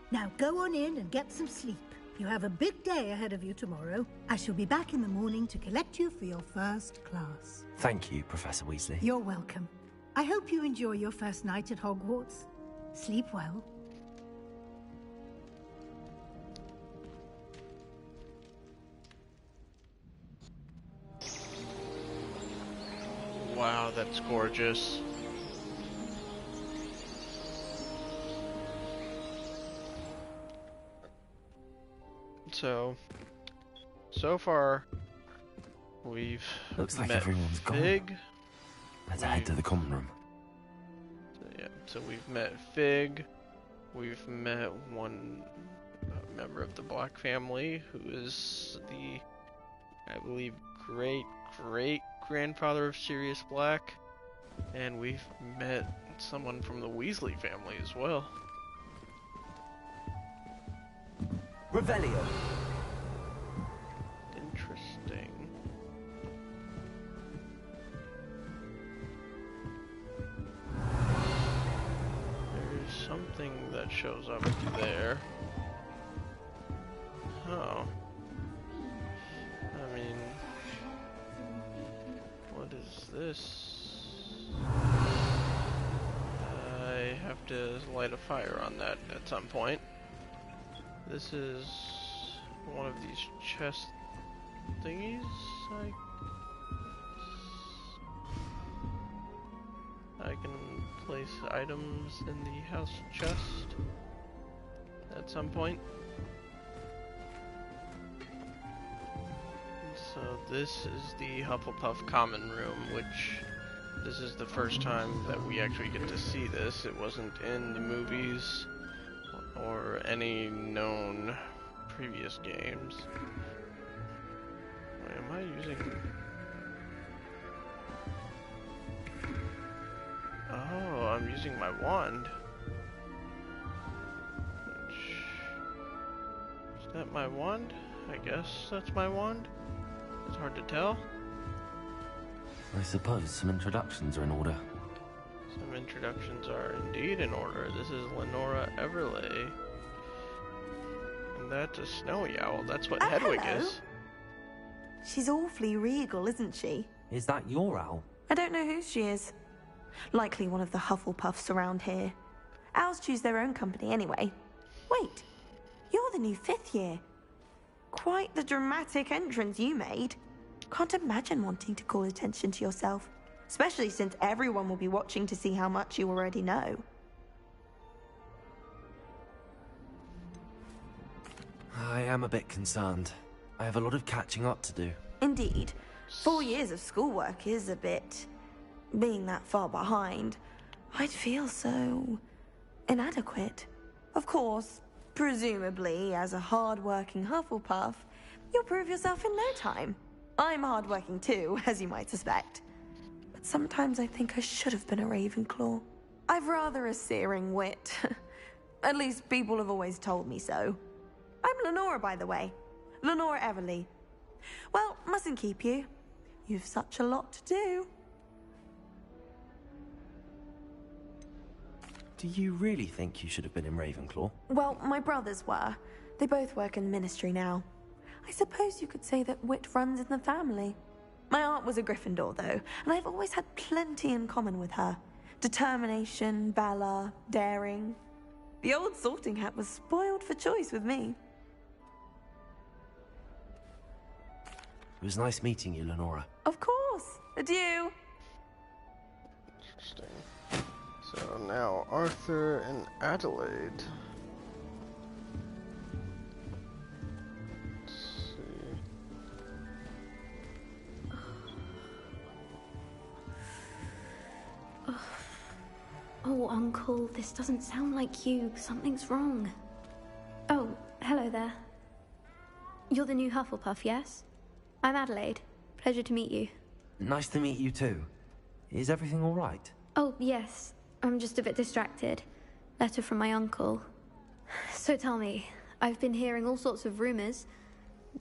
Now go on in and get some sleep. You have a big day ahead of you tomorrow. I shall be back in the morning to collect you for your first class. Thank you, Professor Weasley. You're welcome. I hope you enjoy your first night at Hogwarts. Sleep well. Wow, that's gorgeous. So far, we've Looks like met everyone's gone. Fig. Let's head to the common room. So we've met Fig. We've met one member of the Black family, who is the, I believe, great-great-grandfather of Sirius Black. And we've met someone from the Weasley family as well. Revelio. Interesting. There's something that shows up there. Oh. I mean, what is this? I have to light a fire on that at some point. This is one of these chest thingies, I can place items in the house chest at some point. So this is the Hufflepuff common room, which this is the first time that we actually get to see this. It wasn't in the movies or any known previous games. Wait, am I using... Oh, I'm using my wand. Is that my wand? I guess that's my wand. It's hard to tell. I suppose some introductions are in order. Some introductions are indeed in order. This is Lenora Everley. And that's a snowy owl. That's what Hedwig hello. is. She's awfully regal, isn't she? Is that your owl? I don't know who she is. Likely one of the Hufflepuffs around here. Owls choose their own company anyway. Wait, you're the new 5th year. Quite the dramatic entrance you made. Can't imagine wanting to call attention to yourself, especially since everyone will be watching to see how much you already know. I am a bit concerned. I have a lot of catching up to do. Indeed. 4 years of schoolwork is a bit... Being that far behind, I'd feel so... inadequate. Of course, presumably, as a hard-working Hufflepuff, you'll prove yourself in no time. I'm hard-working too, as you might suspect. But sometimes I think I should have been a Ravenclaw. I've rather a searing wit. At least people have always told me so. I'm Lenora, by the way. Lenora Everley. Well, mustn't keep you. You've such a lot to do. Do you really think you should have been in Ravenclaw? Well, my brothers were. They both work in the ministry now. I suppose you could say that wit runs in the family. My aunt was a Gryffindor, though, and I've always had plenty in common with her. Determination, valor, daring. The old sorting hat was spoiled for choice with me. It was nice meeting you, Lenora. Of course. Adieu. Interesting. So now Arthur and Adelaide. Let's see. Oh, Uncle, this doesn't sound like you. Something's wrong. Oh, hello there. You're the new Hufflepuff, yes? I'm Adelaide. Pleasure to meet you. Nice to meet you too. Is everything all right? Oh, yes. I'm just a bit distracted. Letter from my uncle. So tell me, I've been hearing all sorts of rumors.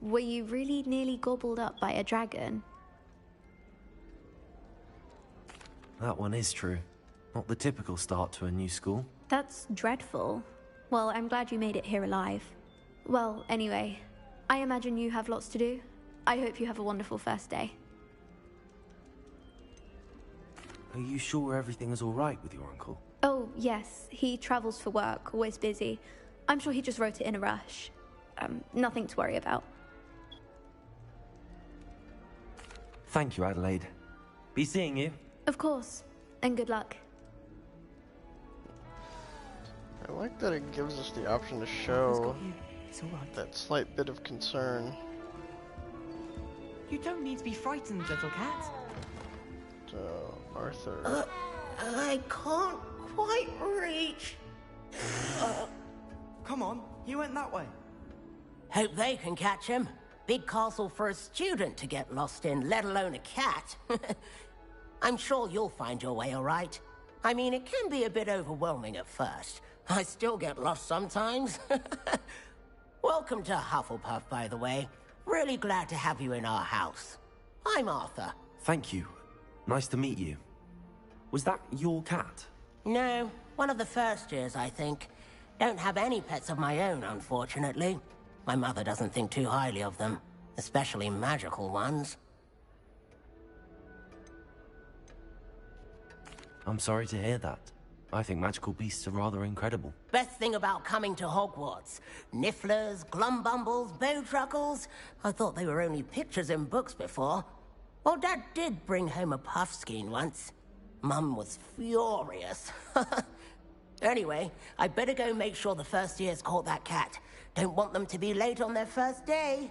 Were you really nearly gobbled up by a dragon? That one is true. Not the typical start to a new school. That's dreadful. Well, I'm glad you made it here alive. Well, anyway, I imagine you have lots to do. I hope you have a wonderful first day. Are you sure everything is all right with your uncle? Oh, yes. He travels for work, always busy. I'm sure he just wrote it in a rush. Nothing to worry about. Thank you, Adelaide. Be seeing you. Of course. And good luck. I like that it gives us the option to show that slight bit of concern. You don't need to be frightened, little cat. So, Arthur. I can't quite reach. Come on, he went that way. Hope they can catch him. Big castle for a student to get lost in, let alone a cat. I'm sure you'll find your way all right. I mean, it can be a bit overwhelming at first. I still get lost sometimes. Welcome to Hufflepuff, by the way. Really glad to have you in our house. I'm Arthur. Thank you. Nice to meet you. Was that your cat? No, one of the first years, I think. Don't have any pets of my own, unfortunately. My mother doesn't think too highly of them, especially magical ones. I'm sorry to hear that. I think magical beasts are rather incredible. Best thing about coming to Hogwarts. Nifflers, glumbumbles, bowtruckles. I thought they were only pictures in books before. Well, Dad did bring home a puffskein once. Mum was furious. Anyway, I better go make sure the first years caught that cat. Don't want them to be late on their first day.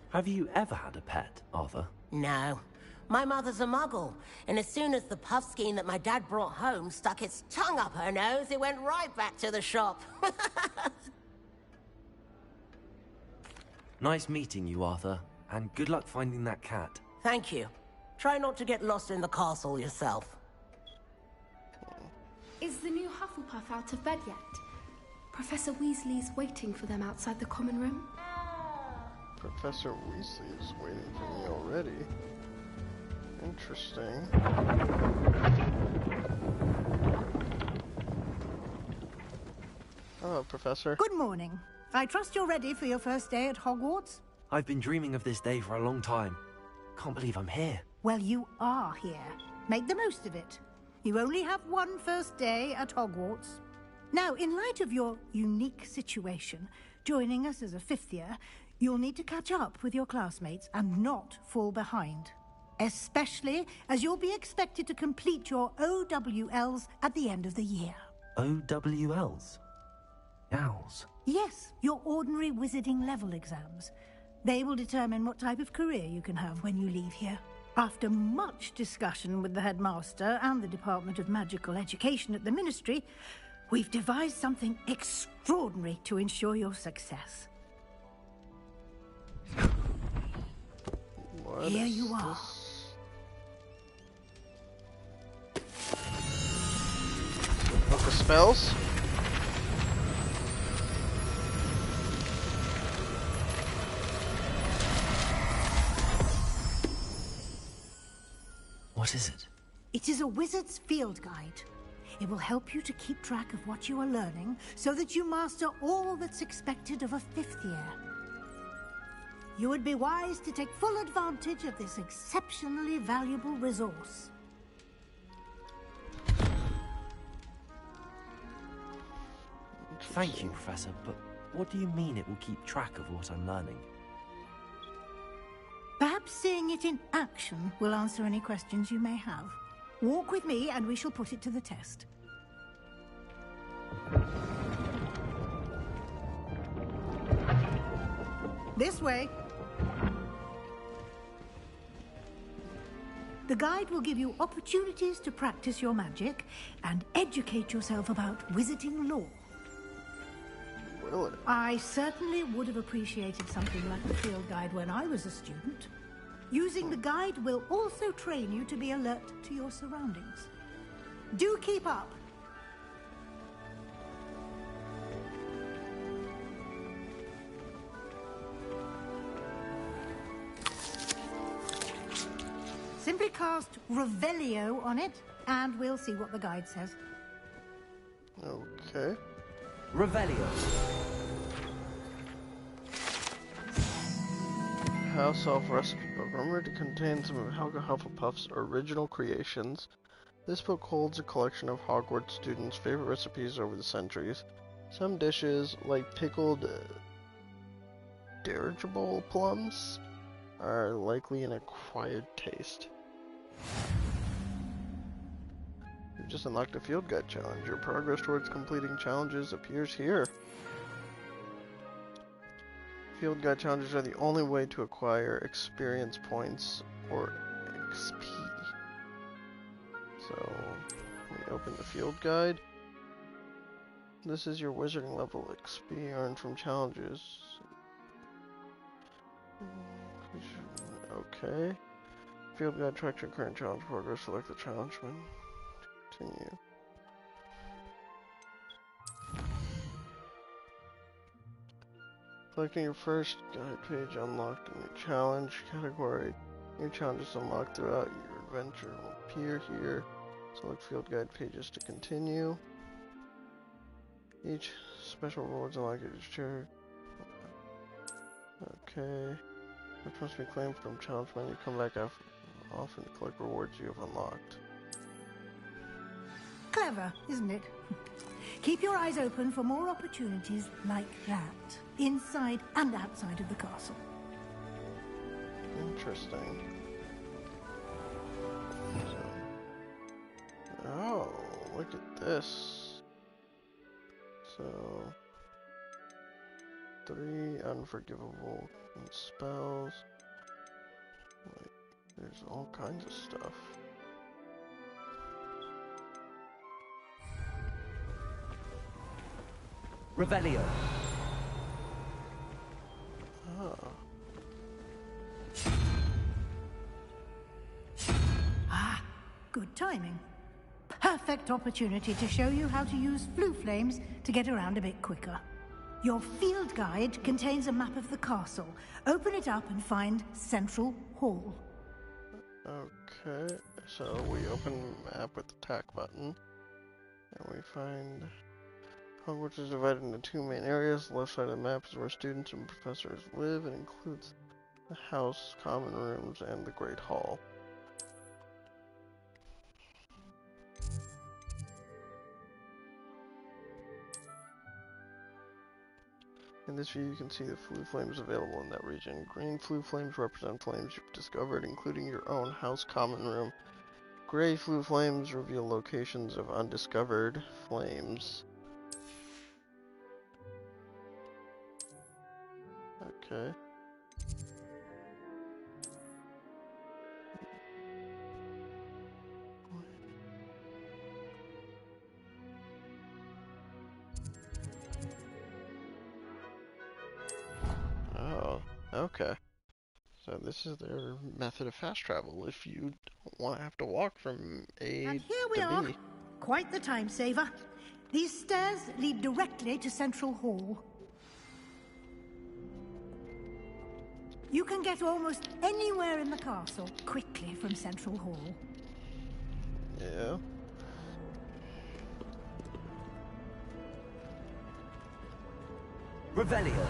Have you ever had a pet, Arthur? No. My mother's a muggle, and as soon as the puffskein that my dad brought home stuck its tongue up her nose, it went right back to the shop. Nice meeting you, Arthur, and good luck finding that cat. Thank you. try not to get lost in the castle yourself. Is the new Hufflepuff out of bed yet? Professor Weasley's waiting for them outside the common room. Professor Weasley is waiting for me already. Interesting. Hello, Professor. Good morning. I trust you're ready for your first day at Hogwarts? I've been dreaming of this day for a long time. Can't believe I'm here. Well, you are here. Make the most of it. You only have one first day at Hogwarts. Now, in light of your unique situation, joining us as a fifth year, you'll need to catch up with your classmates and not fall behind. Especially as you'll be expected to complete your OWLs at the end of the year. OWLs? Owls? Yes, your ordinary wizarding level exams. They will determine what type of career you can have when you leave here. After much discussion with the headmaster and the Department of Magical Education at the Ministry, we've devised something extraordinary to ensure your success. What Here you are. Book of spells? What is it? It is a wizard's field guide. It will help you to keep track of what you are learning so that you master all that's expected of a fifth year. You would be wise to take full advantage of this exceptionally valuable resource. Thank you, Professor, but what do you mean it will keep track of what I'm learning? Perhaps seeing it in action will answer any questions you may have. Walk with me and we shall put it to the test. This way. The guide will give you opportunities to practice your magic and educate yourself about wizarding lore. Will it? I certainly would have appreciated something like the field guide when I was a student. Using the guide will also train you to be alert to your surroundings. Do keep up. Simply cast Revelio on it, and we'll see what the guide says. Okay. Revelio. House Elf Recipe Book. Rumored to contain some of Helga Hufflepuff's original creations, this book holds a collection of Hogwarts students' favorite recipes over the centuries. Some dishes, like pickled dirigible plums, are likely an acquired taste. You've just unlocked a field guide challenge. Your progress towards completing challenges appears here. Field guide challenges are the only way to acquire experience points or XP. So, let me open the field guide. This is your wizarding level XP earned from challenges. Okay. Field guide tracks your current challenge progress. Select the challenge when continue. Selecting your first guide page unlocked a new challenge category. New challenges unlocked throughout your adventure will appear here. Select field guide pages to continue. Each special rewards unlocked at each chair. Okay. Which must be claimed from challenge menu. Come back often to collect rewards you have unlocked. Clever, isn't it? Keep your eyes open for more opportunities like that, inside and outside of the castle. Interesting. Oh, look at this. So, 3 unforgivable spells. Like, there's all kinds of stuff. Revelio. Oh. timing. Perfect opportunity to show you how to use flue flames to get around a bit quicker. Your field guide contains a map of the castle. Open it up and find Central Hall. Okay, so we open map with the tack button, and we find Hogwarts is divided into two main areas. The left side of the map is where students and professors live. It includes the house, common rooms, and the Great Hall. In this view, you can see the flue flames available in that region. Green flue flames represent flames you've discovered, including your own house common room. Gray flue flames reveal locations of undiscovered flames. Okay. Oh, okay. So this is their method of fast travel if you don't want to have to walk from A And here we to are. B. Quite the time saver. These stairs lead directly to Central Hall. You can get almost anywhere in the castle quickly from Central Hall. Yeah. Revelio.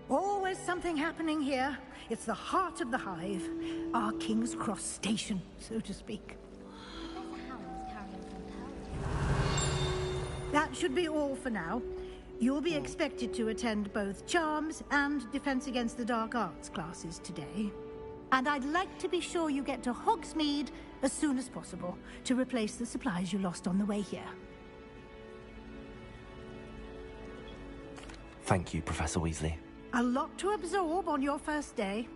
Always something happening here. It's the heart of the hive. Our King's Cross station, so to speak. That should be all for now. You'll be expected to attend both Charms and Defense Against the Dark Arts classes today. And I'd like to be sure you get to Hogsmeade as soon as possible to replace the supplies you lost on the way here. Thank you, Professor Weasley. A lot to absorb on your first day,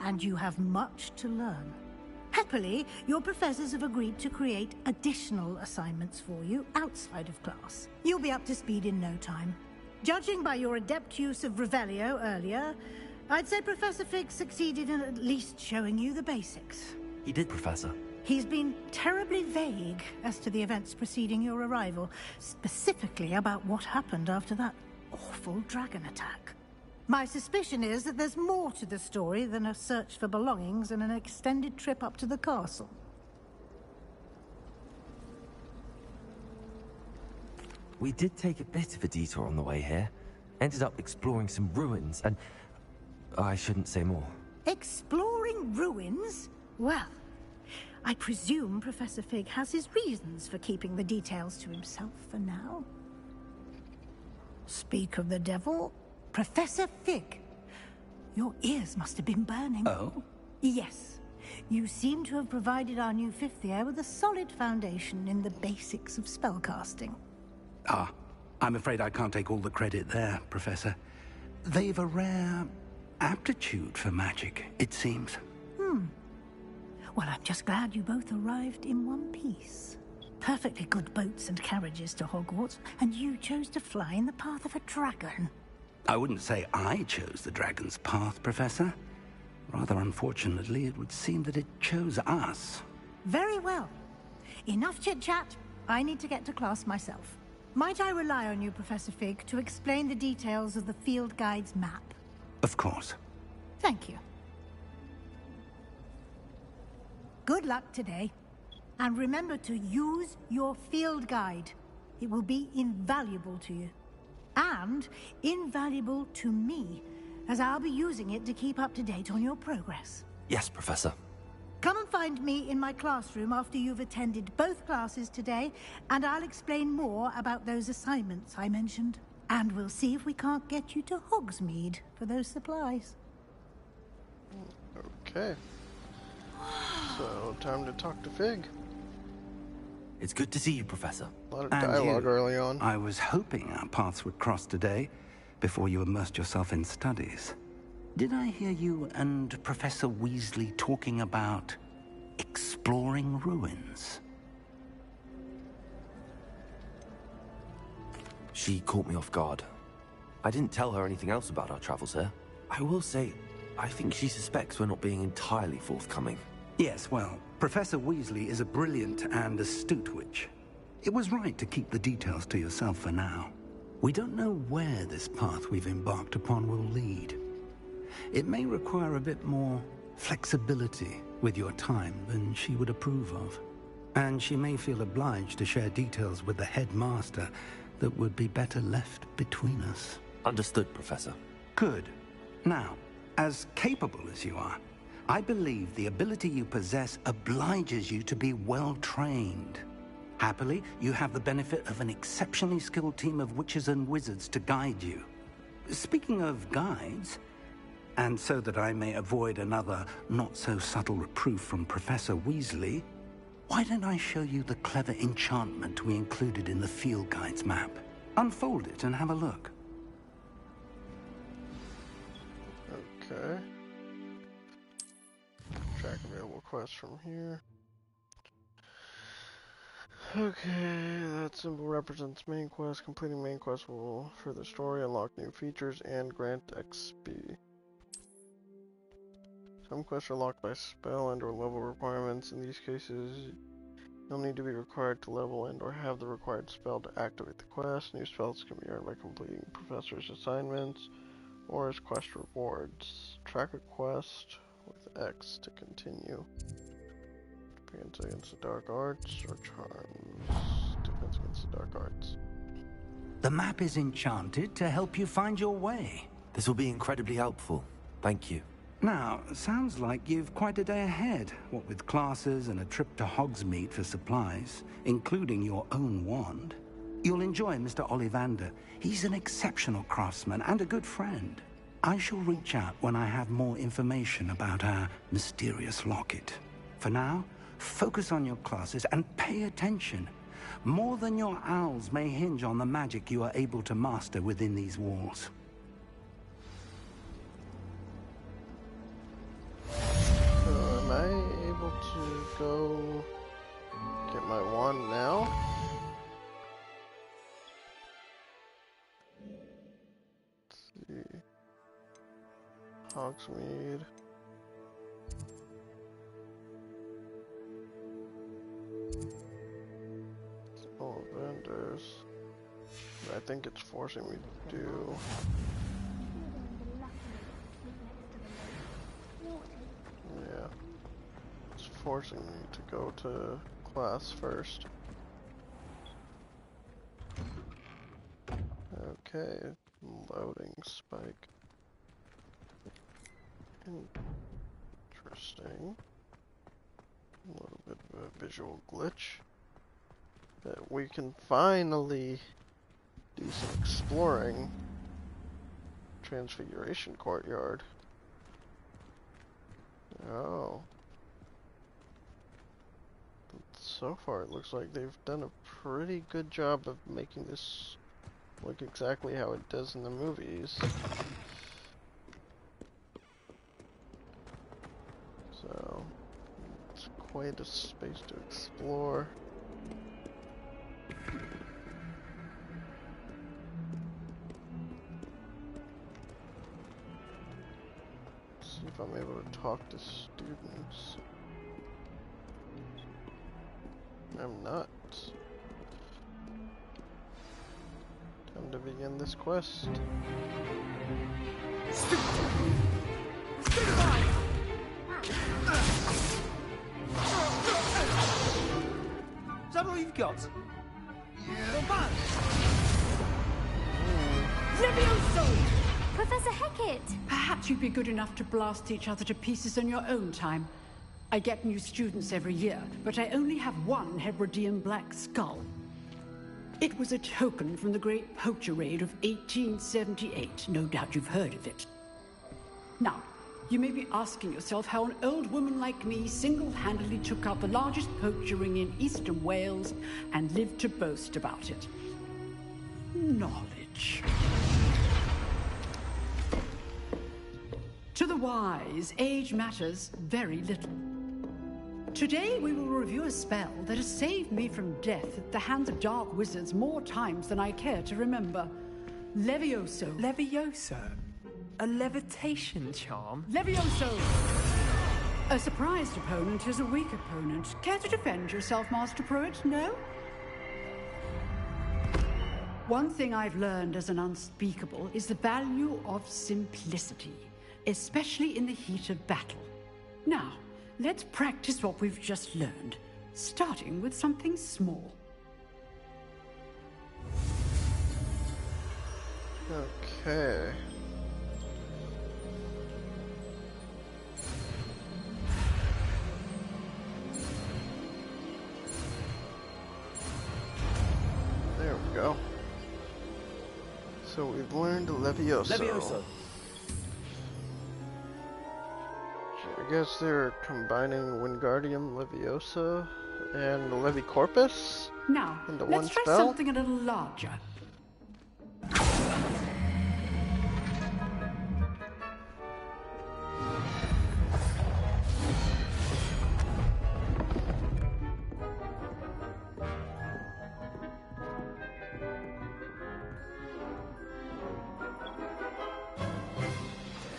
and you have much to learn. Happily, your professors have agreed to create additional assignments for you outside of class. You'll be up to speed in no time. Judging by your adept use of Revelio earlier, I'd say Professor Fig succeeded in at least showing you the basics. He did, Professor. He's been terribly vague as to the events preceding your arrival, specifically about what happened after that awful dragon attack. My suspicion is that there's more to the story than a search for belongings and an extended trip up to the castle. We did take a bit of a detour on the way here. Ended up exploring some ruins, and I shouldn't say more. Exploring ruins? Well, I presume Professor Fig has his reasons for keeping the details to himself for now. Speak of the devil, Professor Fig. Your ears must have been burning. Oh? Yes. You seem to have provided our new fifth year with a solid foundation in the basics of spellcasting. Ah, I'm afraid I can't take all the credit there, Professor. They've a rare aptitude for magic, it seems. Well, I'm just glad you both arrived in one piece. Perfectly good boats and carriages to Hogwarts, and you chose to fly in the path of a dragon. I wouldn't say I chose the dragon's path, Professor. Rather unfortunately, it would seem that it chose us. Very well. Enough chit-chat. I need to get to class myself. Might I rely on you, Professor Fig, to explain the details of the field guide's map? Of course. Thank you. Good luck today. And remember to use your field guide. It will be invaluable to you. And invaluable to me, as I'll be using it to keep up to date on your progress. Yes, Professor. Come and find me in my classroom after you've attended both classes today, and I'll explain more about those assignments I mentioned. And we'll see if we can't get you to Hogsmeade for those supplies. Okay. So, time to talk to Fig. It's good to see you, Professor. A lot of And dialogue you. early on. I was hoping our paths would cross today, before you immersed yourself in studies. Did I hear you and Professor Weasley talking about exploring ruins? She caught me off guard. I didn't tell her anything else about our travels here. I will say, I think she suspects we're not being entirely forthcoming. Yes, well, Professor Weasley is a brilliant and astute witch. It was right to keep the details to yourself for now. We don't know where this path we've embarked upon will lead. It may require a bit more flexibility with your time than she would approve of. And she may feel obliged to share details with the headmaster that would be better left between us. Understood, Professor. Good. Now, as capable as you are, I believe the ability you possess obliges you to be well-trained. Happily, you have the benefit of an exceptionally skilled team of witches and wizards to guide you. Speaking of guides, and so that I may avoid another not-so-subtle reproof from Professor Weasley, why don't I show you the clever enchantment we included in the field guide's map? Unfold it and have a look. Okay. Track available quests from here. Okay, that symbol represents main quest. Completing main quest will further story, unlock new features, and grant XP. Some quests are locked by spell and or level requirements. In these cases, you'll need to be required to level and or have the required spell to activate the quest. New spells can be earned by completing professor's assignments or as quest rewards. Track a quest with X to continue. Defense against the dark arts or charms. Defense against the dark arts. The map is enchanted to help you find your way. This will be incredibly helpful. Thank you. Now, sounds like you've quite a day ahead, what with classes and a trip to Hogsmeade for supplies, including your own wand. You'll enjoy Mr. Ollivander. He's an exceptional craftsman and a good friend. I shall reach out when I have more information about our mysterious locket. For now, focus on your classes and pay attention. More than your owls may hinge on the magic you are able to master within these walls. Am I able to go get my wand now? Let's see. Hogsmeade. Oh, vendors. I think it's forcing me to do. Yeah. It's forcing me to go to class first. Okay. Loading spike. Interesting. A little bit of a visual glitch. That we can finally do some exploring. Transfiguration Courtyard. Oh. So far it looks like they've done a pretty good job of making this look exactly how it does in the movies. So, it's quite a space to explore. See if I'm able to talk to students. I'm not. Time to begin this quest. Is that all you've got? Yeah. Levioso! Professor Hecat! Perhaps you'd be good enough to blast each other to pieces on your own time. I get new students every year, but I only have one Hebridean black skull. It was a token from the Great Poacher Raid of 1878. No doubt you've heard of it. Now, you may be asking yourself how an old woman like me single-handedly took out the largest poacher ring in eastern Wales and lived to boast about it. Knowledge. To the wise, age matters very little. Today we will review a spell that has saved me from death at the hands of dark wizards more times than I care to remember. Levioso. Levioso? A levitation charm? Levioso! A surprised opponent is a weak opponent. Care to defend yourself, Master Pruitt? No? One thing I've learned as an unspeakable is the value of simplicity, especially in the heat of battle. Now, let's practice what we've just learned, starting with something small. Okay. There we go. So we've learned Levioso. Levioso. I guess they're combining Wingardium Leviosa and Levicorpus Now, into let's one try spell. something a little larger.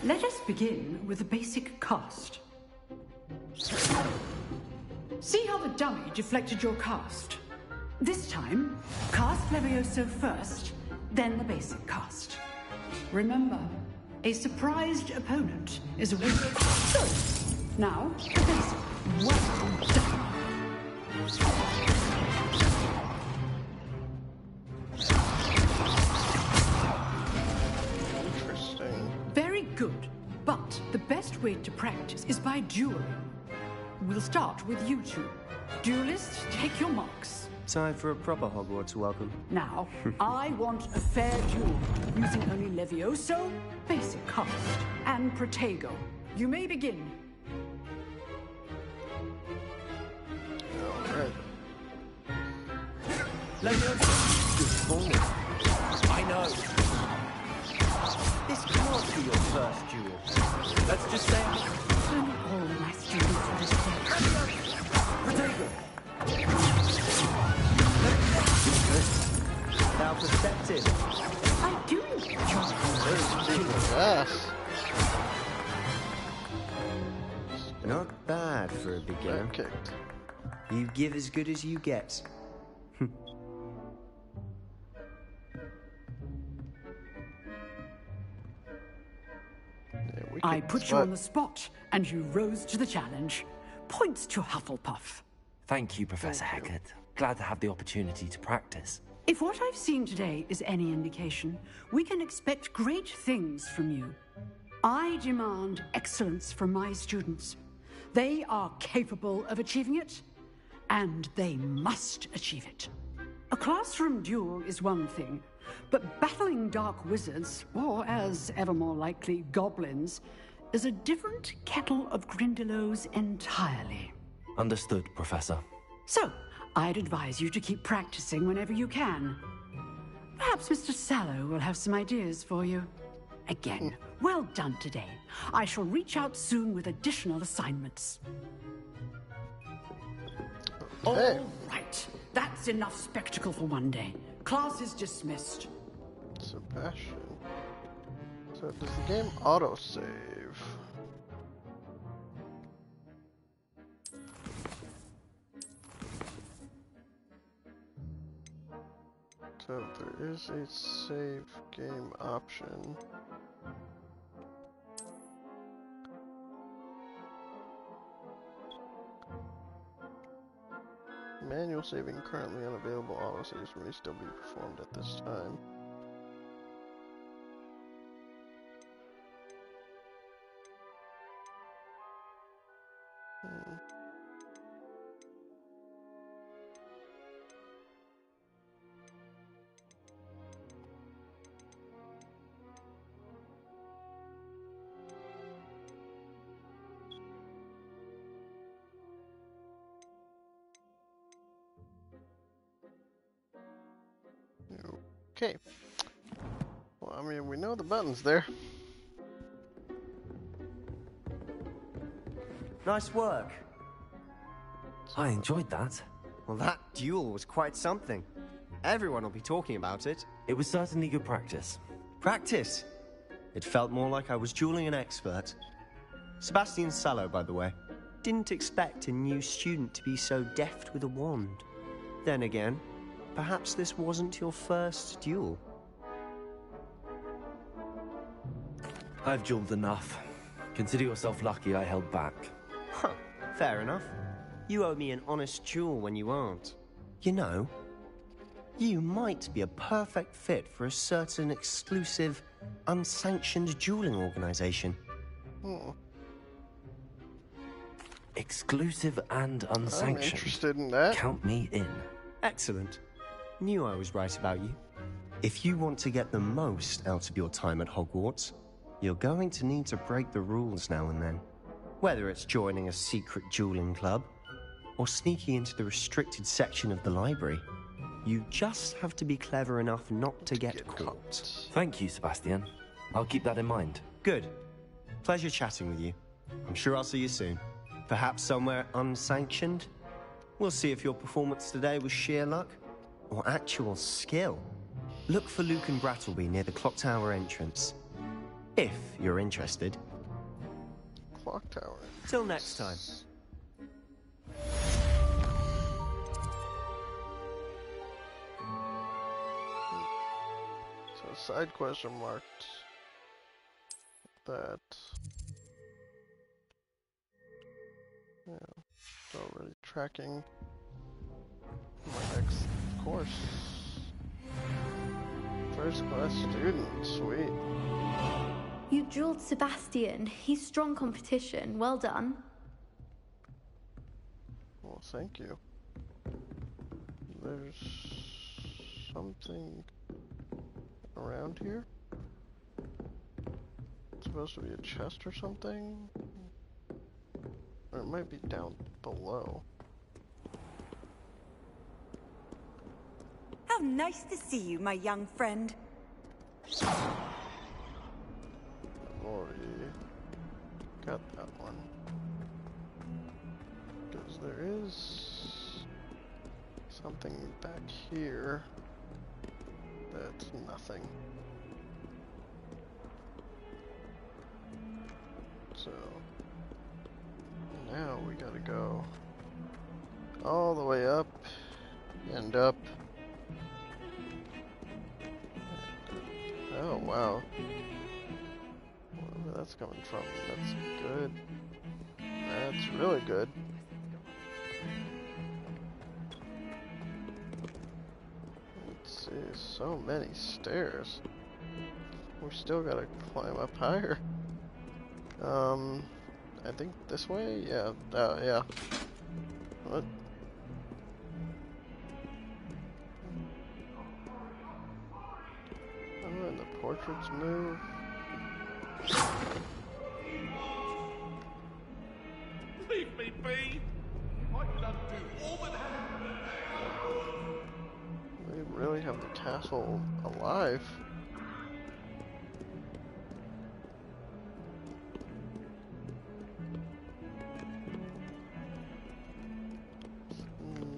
Let us begin with the basic cast. See how the dummy deflected your cast? This time, cast Levioso first, then the basic cast. Remember, a surprised opponent is a wizard. So, now, the basic. Well done. Very good, but the best way to practice is by dueling. We'll start with you two. Duelists, take your marks. Time for a proper Hogwarts welcome. Now, I want a fair duel, using only Levioso, basic cast, and Protego. You may begin. Alright. Levioso. I know. This can't be your first duel. Let's just say I'm all my students for this day. Protego. Now perspective. I do Yes. Not bad for a beginner. You give as good as you get. I put you on the spot, and you rose to the challenge. Points to Hufflepuff. Thank you, Professor Hecat. Glad to have the opportunity to practice. If what I've seen today is any indication, we can expect great things from you. I demand excellence from my students. They are capable of achieving it, and they must achieve it. A classroom duel is one thing, but battling dark wizards, or as ever more likely, goblins, is a different kettle of Grindylows entirely. Understood, Professor. So, I'd advise you to keep practicing whenever you can. Perhaps Mr. Sallow will have some ideas for you. Again, well done today. I shall reach out soon with additional assignments. Okay. All right, that's enough spectacle for one day. Class is dismissed. Sebastian. So does the game autosave? So there is a save game option. Manual saving currently unavailable. Autosaves may still be performed at this time. Okay. Well, I mean, we know the button's there. Nice work. I enjoyed that. Well, that duel was quite something. Everyone will be talking about it. It was certainly good practice. Practice? It felt more like I was dueling an expert. Sebastian Sallow, by the way. didn't expect a new student to be so deft with a wand. Then again, perhaps this wasn't your first duel. I've dueled enough. Consider yourself lucky I held back. Huh, fair enough. You owe me an honest duel when you aren't. You know, you might be a perfect fit for a certain exclusive, unsanctioned dueling organization. Exclusive and unsanctioned. I'm interested in that. Count me in. Excellent. Knew I was right about you. If you want to get the most out of your time at Hogwarts, you're going to need to break the rules now and then. Whether it's joining a secret dueling club, or sneaking into the restricted section of the library, you just have to be clever enough not to get caught. Thank you, Sebastian. I'll keep that in mind. Good. Pleasure chatting with you. I'm sure I'll see you soon. Perhaps somewhere unsanctioned? We'll see if your performance today was sheer luck or actual skill. Look for Luke and Brattleby near the Clock Tower entrance. If you're interested. Clock Tower. Till next time. So side quest are marked that. Yeah, it's already tracking my next course. First class student, sweet. You dueled Sebastian. He's strong competition. Well done. Well, thank you. There's something around here? It's supposed to be a chest or something? Or it might be down below. How nice to see you, my young friend. I've already got that one. Because there is something back here that's nothing. So now we gotta go all the way up and up. Oh wow. Wherever that's coming from, that's good. That's really good. Let's see, so many stairs. We still gotta climb up higher. I think this way? Yeah, yeah. What? Oh, and the portraits move. Leave me be! I can undo all that happened. We really have the castle alive.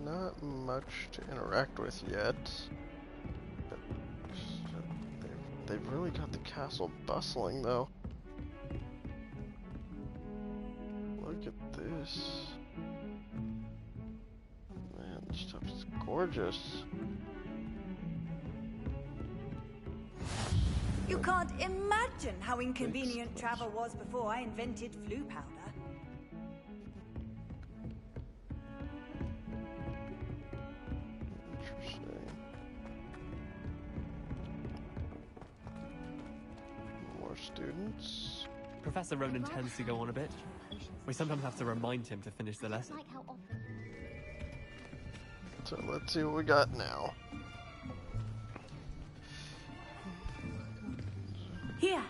Not much to interact with yet. But they've really got the castle bustling, though. Look at this. Man, this stuff is gorgeous. You can't imagine how inconvenient travel was before I invented flu powder. Interesting. More students. Professor Ronan tends to go on a bit. We sometimes have to remind him to finish the lesson. So let's see what we got now. Here,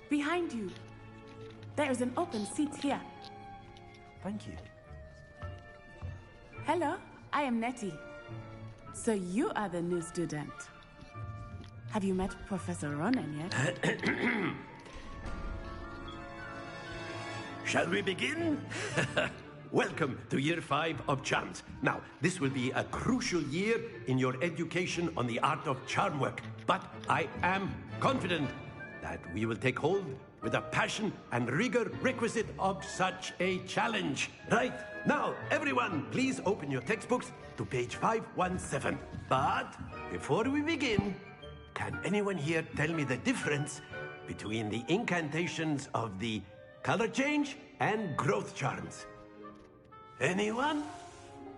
behind you. There is an open seat here. Thank you. Hello, I am Nettie. So you are the new student. Have you met Professor Ronan yet? Shall we begin? Welcome to Year 5 of Charms. Now, this will be a crucial year in your education on the art of charm work, but I am confident that we will take hold with the passion and rigor requisite of such a challenge. Right, now, everyone, please open your textbooks to page 517. But before we begin, can anyone here tell me the difference between the incantations of the color change and growth charms? Anyone?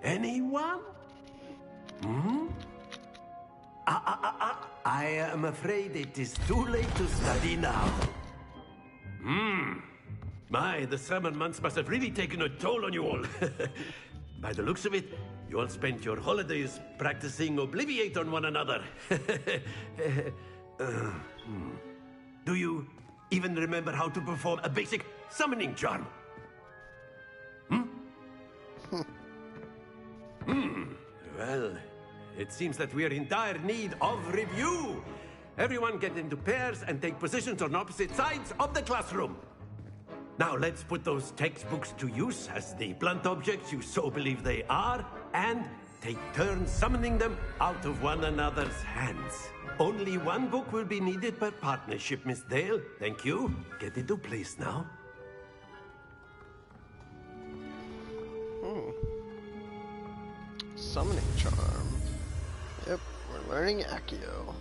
Anyone? Hmm? I am afraid it is too late to study now. My, the summer months must have really taken a toll on you all. By the looks of it, you all spent your holidays practicing Obliviate on one another. Do you even remember how to perform a basic summoning charm? Well, it seems that we are in dire need of review. Everyone get into pairs and take positions on opposite sides of the classroom. Now let's put those textbooks to use as the blunt objects you so believe they are, and take turns summoning them out of one another's hands. Only one book will be needed per partnership, Miss Dale. Thank you. Get into place now. Summoning charm. Yep, we're learning Accio.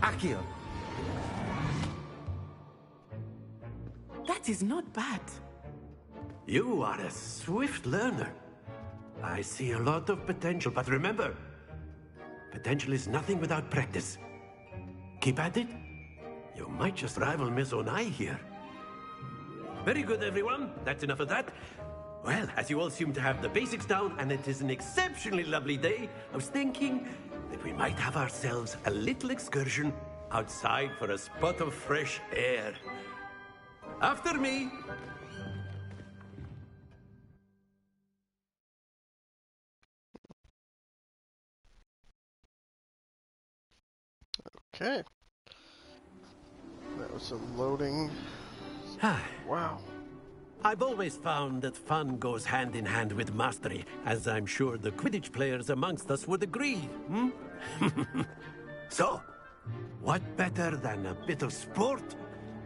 Accio. That is not bad. You are a swift learner. I see a lot of potential, but remember, potential is nothing without practice. Keep at it. You might just rival Miss Onai here. Very good, everyone. That's enough of that. Well, as you all seem to have the basics down, and it is an exceptionally lovely day, I was thinking that we might have ourselves a little excursion outside for a spot of fresh air. After me. Okay. That was a loading. Wow. I've always found that fun goes hand in hand with mastery, as I'm sure the Quidditch players amongst us would agree. So, what better than a bit of sport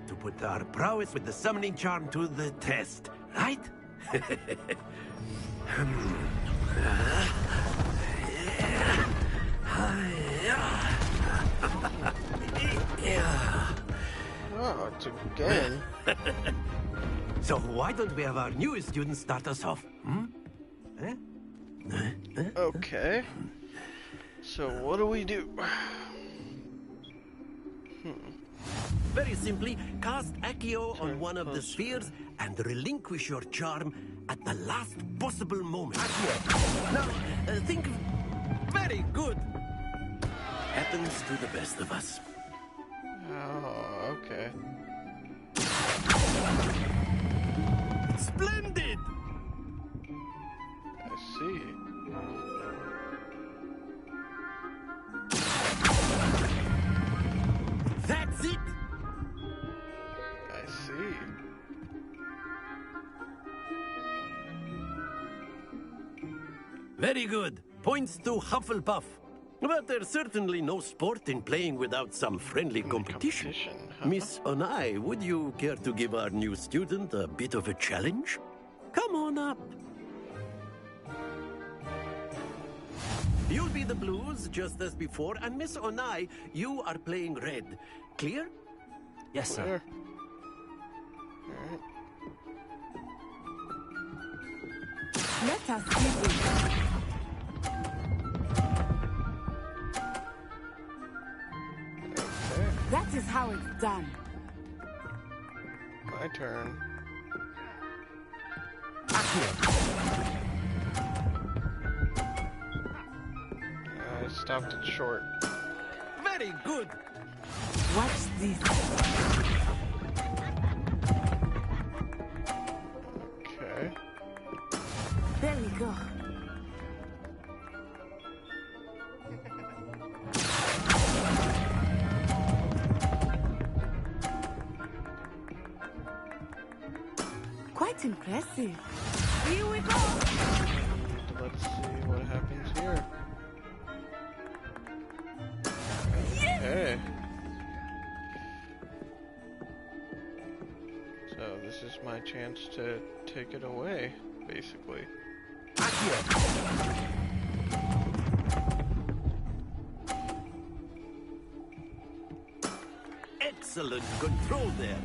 to put our prowess with the summoning charm to the test, right? Oh, it's a game. So why don't we have our newest student start us off? Okay. So what do we do? Very simply, cast Accio on one of the spheres and relinquish your charm at the last possible moment. Accio. Now, think of... Very good. Happens to the best of us. Oh, okay. Splendid! I see. That's it! I see. Very good. Points to Hufflepuff. But there's certainly no sport in playing without some friendly competition. Miss Onai, would you care to give our new student a bit of a challenge? Come on up. You'll be the blues, just as before, and Miss Onai, you are playing red. Clear? Yes, sir. Let us begin. That is how it's done. My turn. I stopped it short. Very good. Watch this. Okay. There we go. Quite impressive. Here we go. Let's see what this is my chance to take it away, basically. Excellent control there.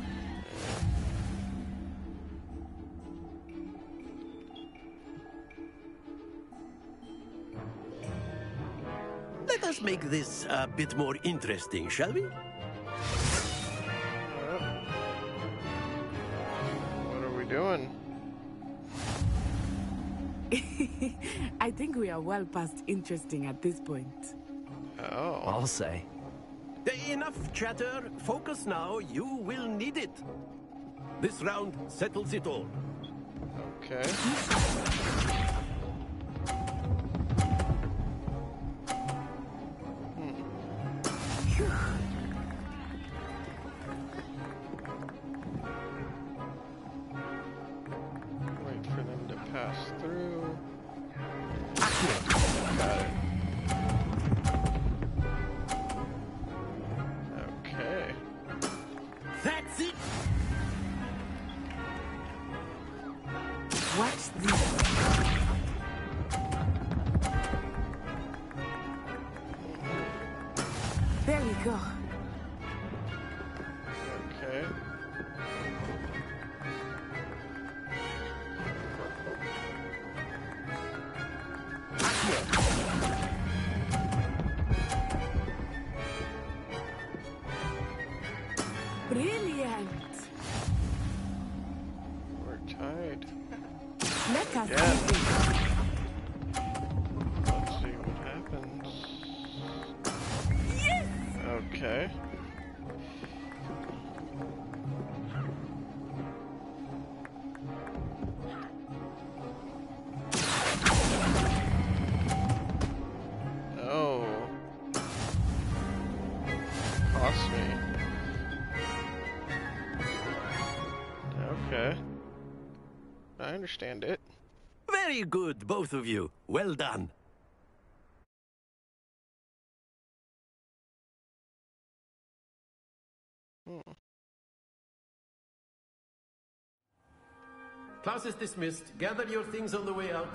Let us make this a bit more interesting, shall we? What are we doing? I think we are well past interesting at this point. Oh. I'll say. Enough chatter. Focus now. You will need it. This round settles it all. Okay. Wait for them to pass through. Got it. Okay. That's it. Watch this. There we go. Okay. Brilliant. We're tied. Let us Yeah. see this. Let's see what happens. Yes! Okay. Oh. Cost me. Okay. I understand it. Very good, both of you. Well done. Class is dismissed. Gather your things on the way out.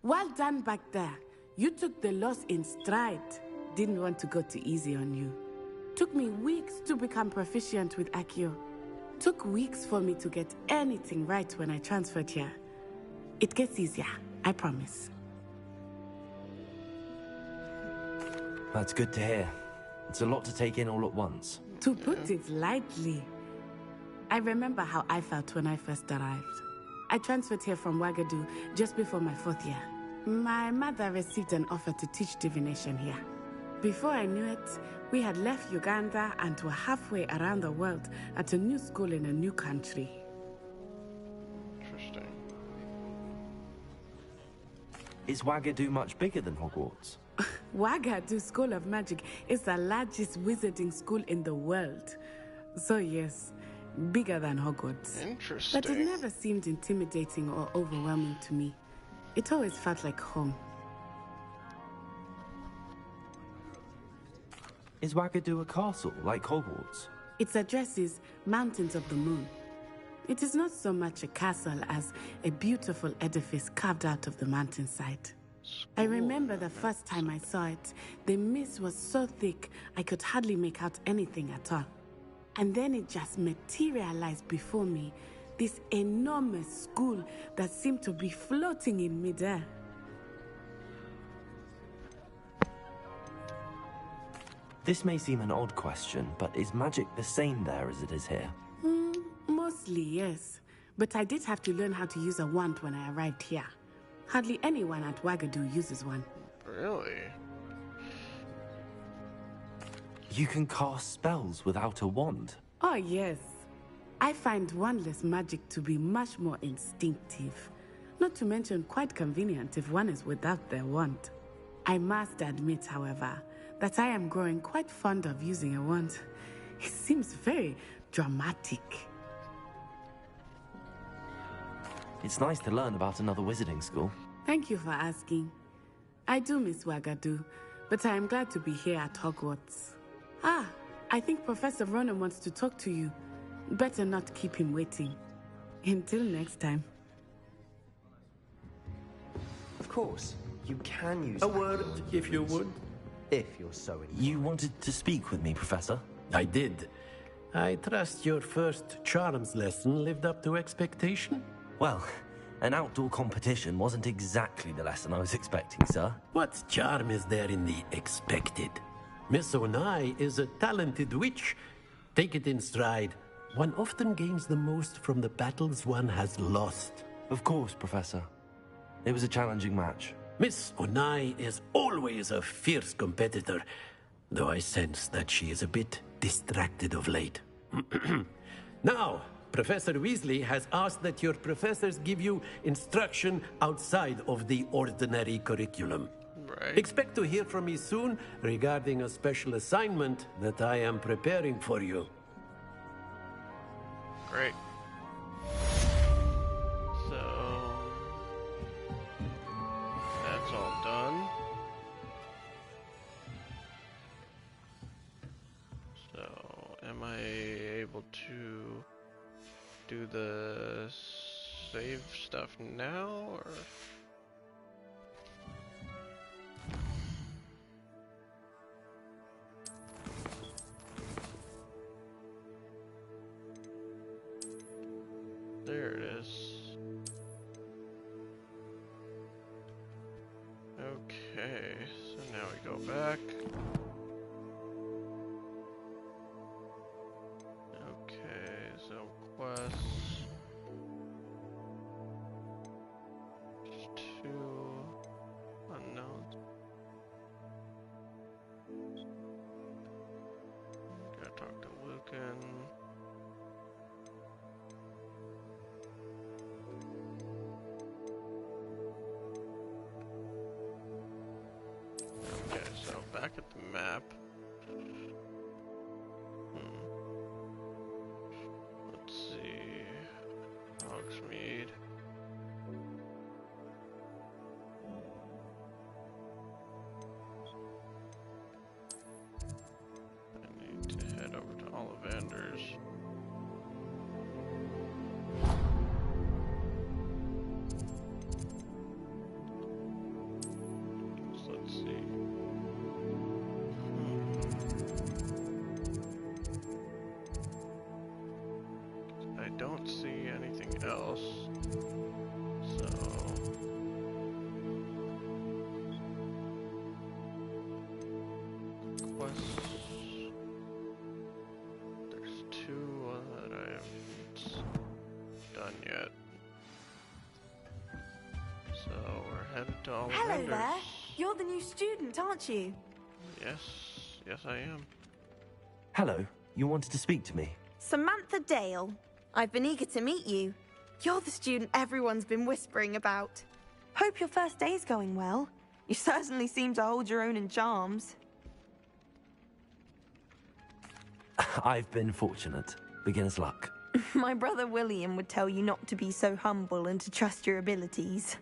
Well done back there. You took the loss in stride. Didn't want to go too easy on you. Took me weeks to become proficient with Accio. Took weeks for me to get anything right when I transferred here. It gets easier, I promise. That's good to hear. It's a lot to take in all at once. To put it lightly, I remember how I felt when I first arrived. I transferred here from Wagadu just before my 4th year. My mother received an offer to teach divination here. Before I knew it, we had left Uganda and were halfway around the world at a new school in a new country. Interesting. Is Wagadu much bigger than Hogwarts? Wagadu School of Magic is the largest wizarding school in the world. So yes, bigger than Hogwarts. Interesting. But it never seemed intimidating or overwhelming to me. It always felt like home. Is Wagadu a castle, like Hogwarts? Its address is Mountains of the Moon. It is not so much a castle as a beautiful edifice carved out of the mountainside. I remember the first time I saw it, the mist was so thick I could hardly make out anything at all. And then it just materialized before me, this enormous school that seemed to be floating in midair. This may seem an odd question, but is magic the same there as it is here? Mostly, yes. But I did have to learn how to use a wand when I arrived here. Hardly anyone at Wagadu uses one. Really? You can cast spells without a wand? Oh, yes. I find wandless magic to be much more instinctive. Not to mention quite convenient if one is without their wand. I must admit, however, that I am growing quite fond of using a wand. It seems very dramatic. It's nice to learn about another wizarding school. Thank you for asking. I do miss Wagadu, but I am glad to be here at Hogwarts. Ah, I think Professor Ronan wants to talk to you. Better not keep him waiting. Until next time. Of course, you can use A word, if you would. If you're so inclined. You wanted to speak with me, Professor? I did. I trust your first charms lesson lived up to expectation? Well, an outdoor competition wasn't exactly the lesson I was expecting, sir. What charm is there in the expected? Miss Onai is a talented witch. Take it in stride. One often gains the most from the battles one has lost. Of course, Professor. It was a challenging match. Miss Onai is always a fierce competitor, though I sense that she is a bit distracted of late. Now, Professor Weasley has asked that your professors give you instruction outside of the ordinary curriculum. Right. Expect to hear from me soon regarding a special assignment that I am preparing for you. Great. So that's all done. So am I able to do the save stuff now, or? There it is. Okay, so now we go back. Okay, so quests. Two unknowns. Gotta talk to Lucan. Okay, so back at the map. Let's see. Hogsmeade. I need to head over to Ollivanders. So let's see. I don't see anything else, so quests. There's two that I haven't done yet, so we're headed to Ollivanders. Hello there. You're the new student, aren't you? Yes, I am. Hello, you wanted to speak to me? Samantha Dale. I've been eager to meet you. You're the student everyone's been whispering about. Hope your first day's going well. You certainly seem to hold your own in charms. I've been fortunate. Beginner's luck. My brother William would tell you not to be so humble and to trust your abilities.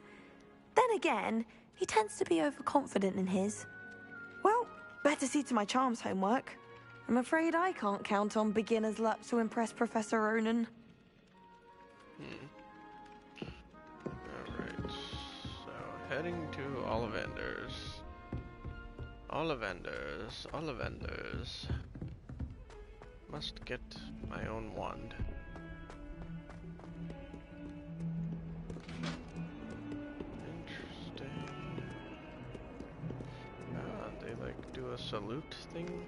Then again, he tends to be overconfident in his. Well, better see to my charms homework. I'm afraid I can't count on beginner's luck to impress Professor Ronan. Alright, so heading to Ollivanders. Ollivanders. Must get my own wand. Interesting. They like do a salute thing?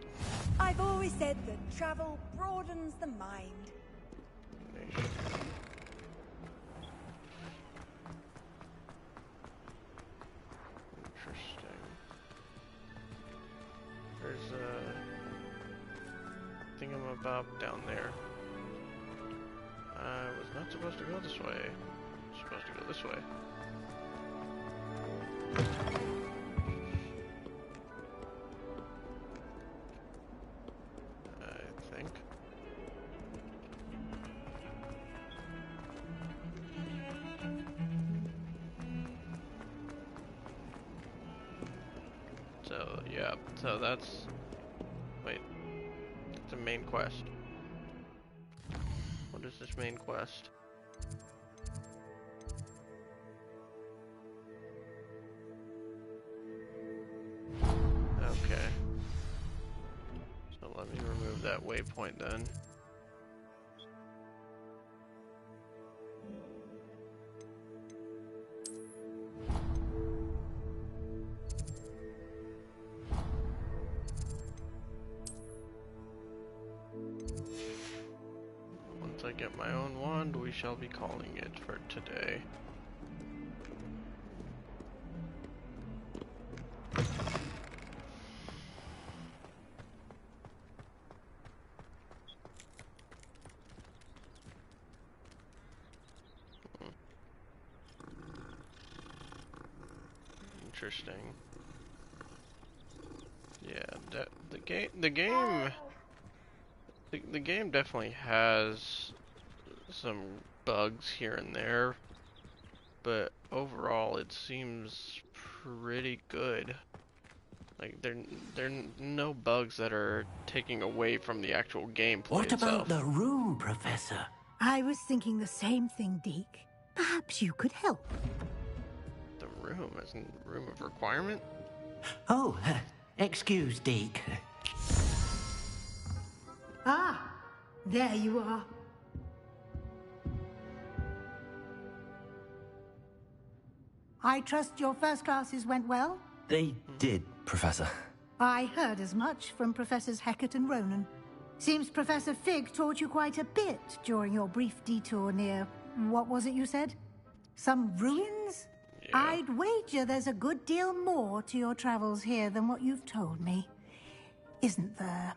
I've always said that travel broadens the mind. Interesting. There's a thingamabob down there. I was not supposed to go this way. I was supposed to go this way. I think. So, yeah, so that's... Wait. It's a main quest. What is this main quest? Okay. So let me remove that waypoint then. Once I get my own wand, we shall be calling it for today. Interesting. Yeah, the game definitely has some bugs here and there, but overall it seems pretty good. Like there are no bugs that are taking away from the actual gameplay What itself. about the room, Professor? I was thinking the same thing, Deke. Perhaps you could help. The room isn't a room of requirement? Oh, excuse, Deke. Ah, there you are. I trust your first classes went well? They did, Professor. I heard as much from Professors Hecat and Ronan. Seems Professor Fig taught you quite a bit during your brief detour near... what was it you said? Some ruins? Yeah. I'd wager there's a good deal more to your travels here than what you've told me. Isn't there?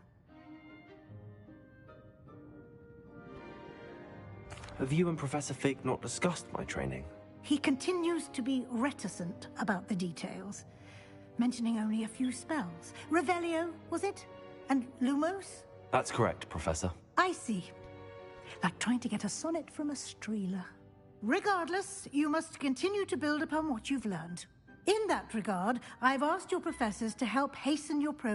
Have you and Professor Fig not discussed my training? He continues to be reticent about the details, mentioning only a few spells. Revelio, was it? And Lumos? That's correct, Professor. I see. Like trying to get a sonnet from a streeler. Regardless, you must continue to build upon what you've learned. In that regard, I've asked your professors to help hasten your progress.